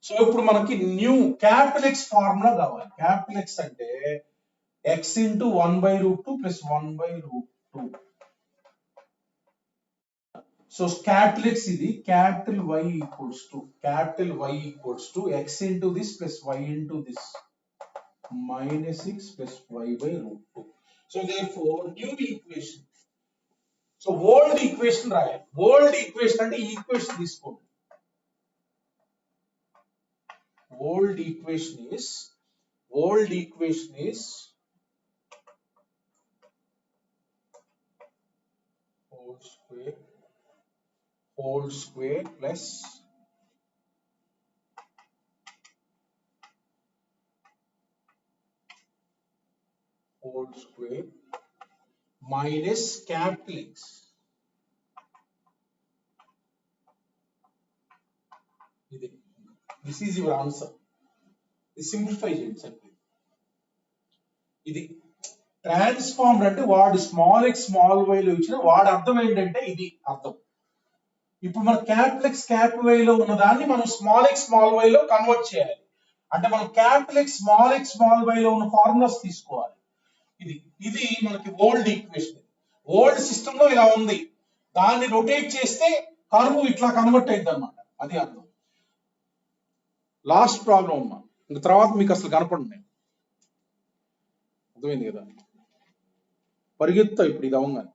సో ఇప్పుడు మనకి న్యూ క్యాపిటల్ ఎక్స్ ఫార్ములా కావాలి. క్యాపిటల్ ఎక్స్ అంటే x into 1/√2 plus 1/√2. So capital X ఇది, capital y equals to x into this plus y into this minus 6 plus y/√2. So therefore new equation. So old equation రాయాలి. old equation అంటే ఈ equation తీసుకోండి. old equation is whole square plus whole square minus capital X. This is your answer. This simplify చేయండి sir. ఇది transformed అంటే వాడు small X small Y లో ఇచ్చిన వాడు అర్థం ఏంటంటే ఇది అర్థం. ఇప్పుడు మన క్యాపిటల్ ఎక్స్ క్యాపిటల్ వై లో ఉన్న దాన్ని మనం స్మాల్ ఎక్స్ స్మాల్ వై లో కన్వర్ట్ చేయాలి. అంటే మనం క్యాపిటల్ ఎక్స్ స్మాల్ వై లో ఉన్న ఫార్ములాస్ తీసుకోవాలి. ఇది మనకి ఓల్డ్ ఈక్వేషన్. ఓల్డ్ సిస్టమ్ లో ఇలా ఉంది, దాన్ని రొటేట్ చేస్తే కర్వ్ ఇట్లా కన్వర్ట్ అయింది అనమాట. అది అర్థం. లాస్ట్ ప్రాబ్లం అమ్మా, ఇంక తర్వాత మీకు అసలు కనపడండి. అర్థమైంది కదా? పరిగెత్తా ఇప్పుడు ఇది అవ్వగానే.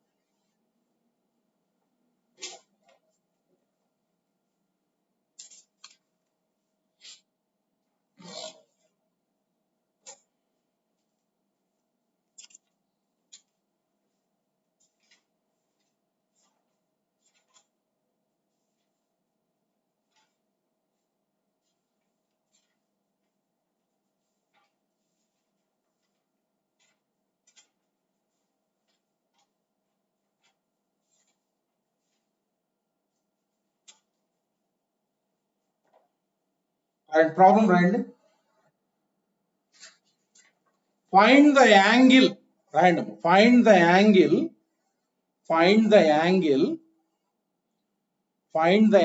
ప్రాబ్లం రాయండి. ఫైండ్ ద యాంగిల్ రాయండి. Find the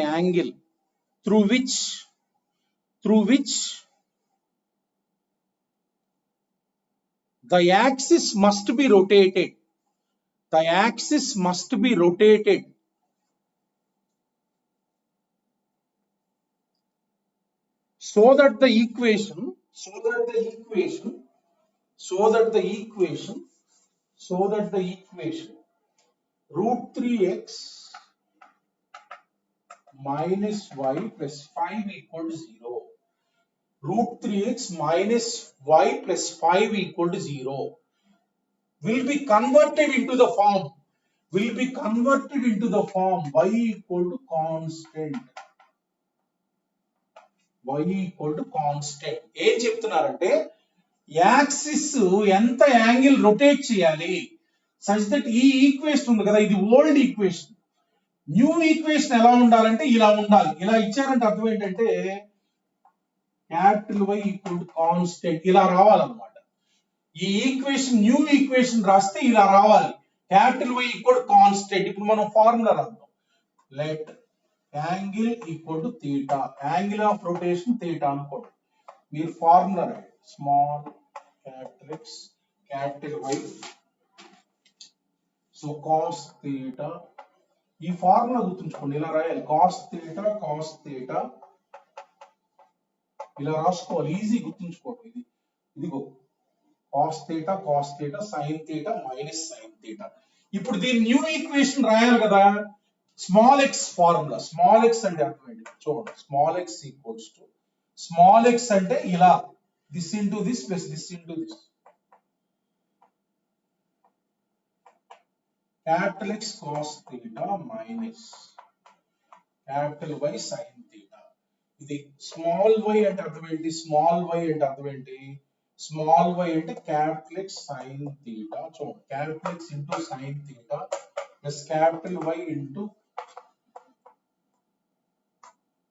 angle through which the axis must be rotated. So that the equation √3x minus y plus 5 equal to 0. √3x minus y plus 5 equal to 0 will be converted into the form y equal to constant. ఏం చెప్తున్నారంటే axis ఎంత angle rotate చేయాలి, such that ఈ equation ఉంది కదా, ఇది old equation. New equation ఎలా ఉండాలంటే ఇలా ఉండాలి. ఇలా ఇచ్చారంటే అర్థం ఏంటంటే capital why equal to constant ఇలా రావాలన్నమాట. ఈ ఈక్వేషన్ న్యూ ఈక్వేషన్ రాస్తే ఇలా రావాలి, capital why equal to constant. ఇప్పుడు మనం ఫార్ములా రాద్దాం. Let angle equal to theta, angle of rotation theta అనుకోండి. మీరు ఫార్ములా రాయండి. Small capital X capital y so cos theta. ఈ ఫార్ములా గుర్తుంచుకోండి, ఇలా రాయాలి. కాస్ థీటా ఇలా రాసుకోవాలి, ఈజీ గుర్తుంచుకోండి. ఇదిగో cos theta sine theta minus sine theta. ఇప్పుడు దీని న్యూ ఈక్వేషన్ రాయాలి కదా, small X formula. Small X అంటే అర్థం ఏంటి చూడండి. Small X equals to small X అంటే ఇలా this into this plus this into this. Capital X cos theta minus capital Y sine theta. ఇది స్మాల్ వై అంటే అర్థం ఏంటి, స్మాల్ వై అంటే అర్థం ఏంటి, స్మాల్ వై అంటే క్యాపిటల్ ఎక్స్ సైన్ థీటా. చూడండి, capital X into sine theta plus capital why into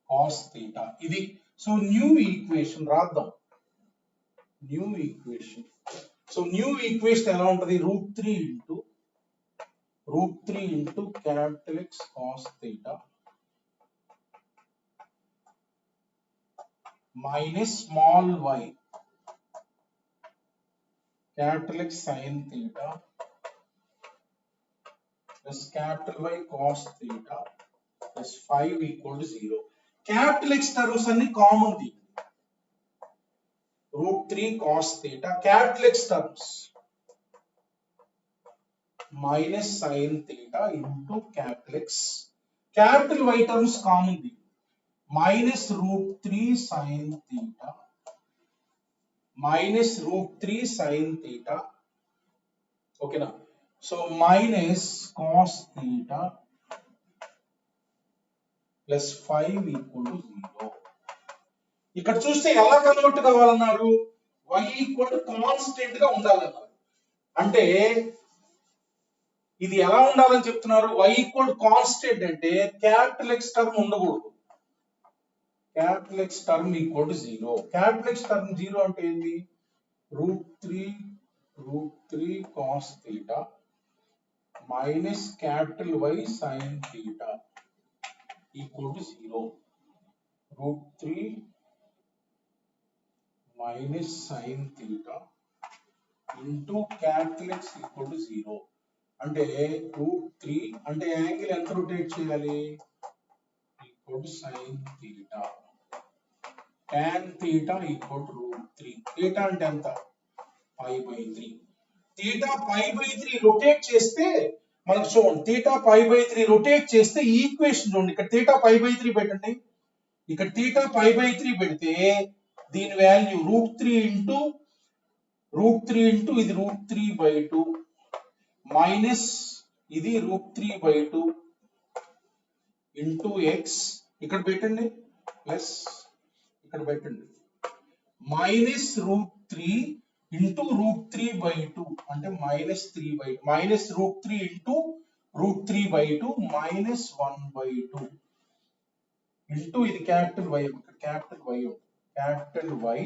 cos theta. ఇది సో న్యూ ఈక్వేషన్ రాద్దాం. న్యూ ఈక్వేషన్ ఎలా ఉంటది, √3 into capital X cos theta minus small why capital x sine theta plus capital y cos theta plus 5 equal to 0. Capital x terms అన్ని common ది. √3 cos theta capital X terms minus sin theta into capital X. Capital Y terms common the minus √3 sin theta minus √3 sin theta. Okay na? So minus cos theta plus 5 equal to 0. ఇక్కడ చూస్తే ఎలా convert కావాలన్నారు, y equal to constant గా ఉండాలన్నారు. అంటే ఇది ఎలా ఉండాలని చెప్తున్నారు, y ఈక్వల్ టు కాన్స్టెంట్ అంటే క్యాపిటల్ ఎక్స్ టర్మ్ ఉండకూడదు. Capital X term equal to 0. Capital X term 0 అంటే ఏంటి, √3 cos theta minus capital Y sin theta equal to 0. √3 minus sin theta into capital X equal to 0. అంటే √3 అంటే angle ఎంత rotate చేయాలి, equal to sin theta tan theta equal to √3. theta అంటే ఎంత, π/3. theta π/3 rotate చేస్తే మనకు చూడండి, theta π/3 రొటేట్ చేస్తే ఈ ఈక్వేషన్ చూడండి. ఇక్కడ theta π/3 పెట్టండి, ఇక్కడ theta π/3 పెడితే దీని వాల్యూ √3 ఇంటూ ఇది √3/2 మైనస్ ఇది √3/2 ఇంటూ ఎక్స్ ఇక్కడ పెట్టండి ప్లస్ ఇక్కడ పెట్టండి మైనస్ √3 ఇంటూ √3/2 అంటే -3/2 మైనస్ √3 ఇంటూ √3/2 మైనస్ 1/2 ఇంటూ ఇది capital y, capital why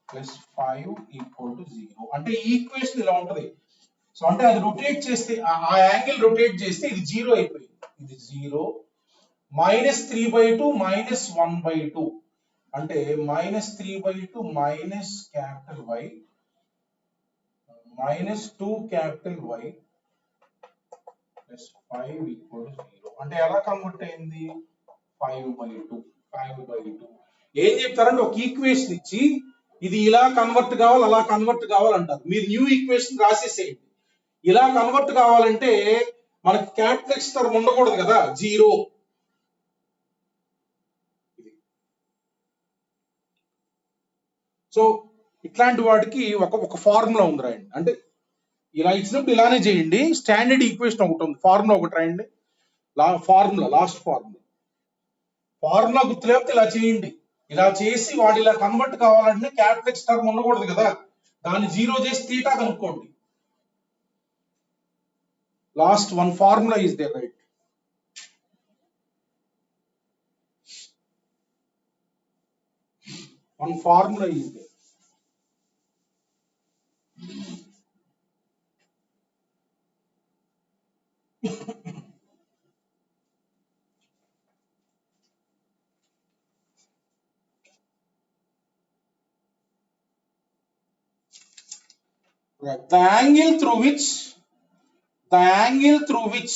plus 5 equal to 0. అంటే ఈ ఈక్వేషన్ ఇలా ఉంటది. సో అంటే అది రొటేట్ చేస్తే ఆ యాంగిల్ రొటేట్ చేస్తే ఇది 0 అయిపోయింది, ఇది 0 -3/2 మైనస్ 1/2 అంటే -3/2 minus capital y minus 2 capital why plus 5 equal to 0. అంటే ఎలా కన్వర్ట్ అయింది, 5/2. ఏం చెప్తారంటే ఒక ఈక్వేషన్ ఇచ్చి ఇది ఇలా కన్వర్ట్ కావాలి అలా కన్వర్ట్ కావాలంటారు. మీరు న్యూ ఈక్వేషన్ రాసేసేయండి. ఇలా కన్వర్ట్ కావాలంటే మనకి క్యాపిటల్ ఎక్స్ టర్మ్ ఉండకూడదు కదా, 0. సో ఇట్లాంటి వాటికి ఒక ఫార్ములా ఉంది రాయండి. అంటే ఇలా ఇచ్చినప్పుడు ఇలానే చేయండి. స్టాండర్డ్ ఈక్వేషన్ ఒకటి ఉంది, ఫార్ములా ఒకటి రాయండి. లాస్ట్ ఫార్ములా గుర్తులేకపోతే ఇలా చేయండి. ఇలా చేసి వాడు ఇలా కన్వర్ట్ కావాలంటే క్యాపిటల్ ఎక్స్ టర్మ్ ఉండకూడదు కదా, దాన్ని 0 చేసి థీటా కనుక్కోండి. Last one formula is there, right? One formula is there. Right. The angle through which the angle through which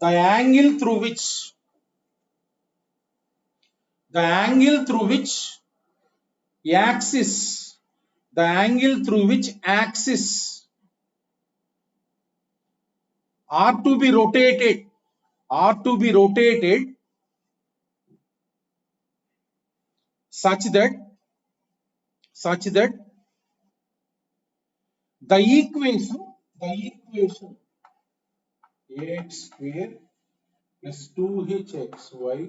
the angle through which the angle through which axis the angle through which axis are to be rotated such that the equation ax square plus 2hxy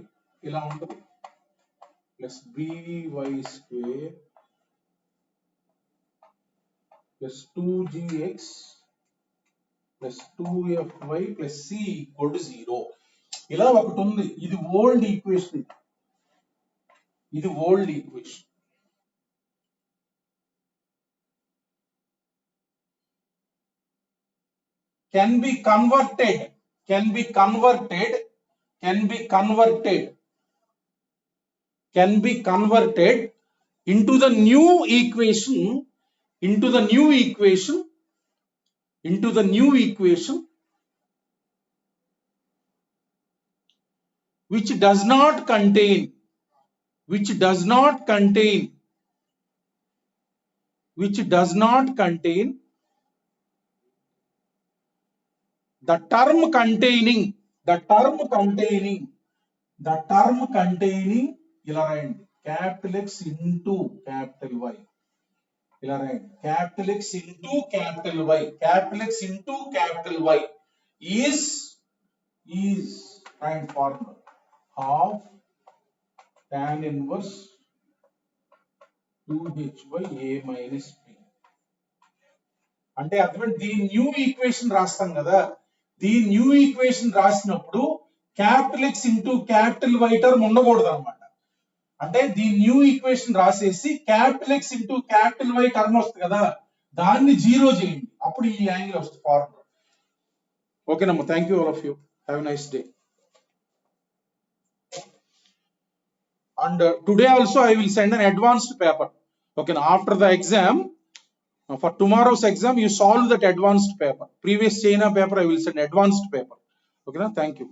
ఇలా ఉంటుంది plus by square plus 2gx plus 2fy plus c equal to 0 ఇలా ఒకటి ఉంది. ఇది old equation. can be converted into the new equation which does not contain the term containing ఇలా రాయండి capital X into capital Y ఇలా రాయండి capital X into capital Y is find formula half tan inverse 2h by a minus b అంటే అర్థం దీని new equation రాస్తాం కదా. దీని న్యూ ఈక్వేషన్ రాసినప్పుడు capital X into capital y term ఉండకూడదు అనమాట. అంటే దీని న్యూ ఈక్వేషన్ రాసేసి capital X into capital y term వస్తుంది కదా, దాన్ని జీరో చేయండి, అప్పుడు ఈ యాంగిల్ వస్తుంది ఫార్ములా. ఓకేనమ్మా, thank you all of you, have a nice day. And today also I will send an advanced paper. Okay, after the exam, for tomorrow's exam, you solve that advanced paper. Previous China paper, I will send advanced paper. Okay, thank you.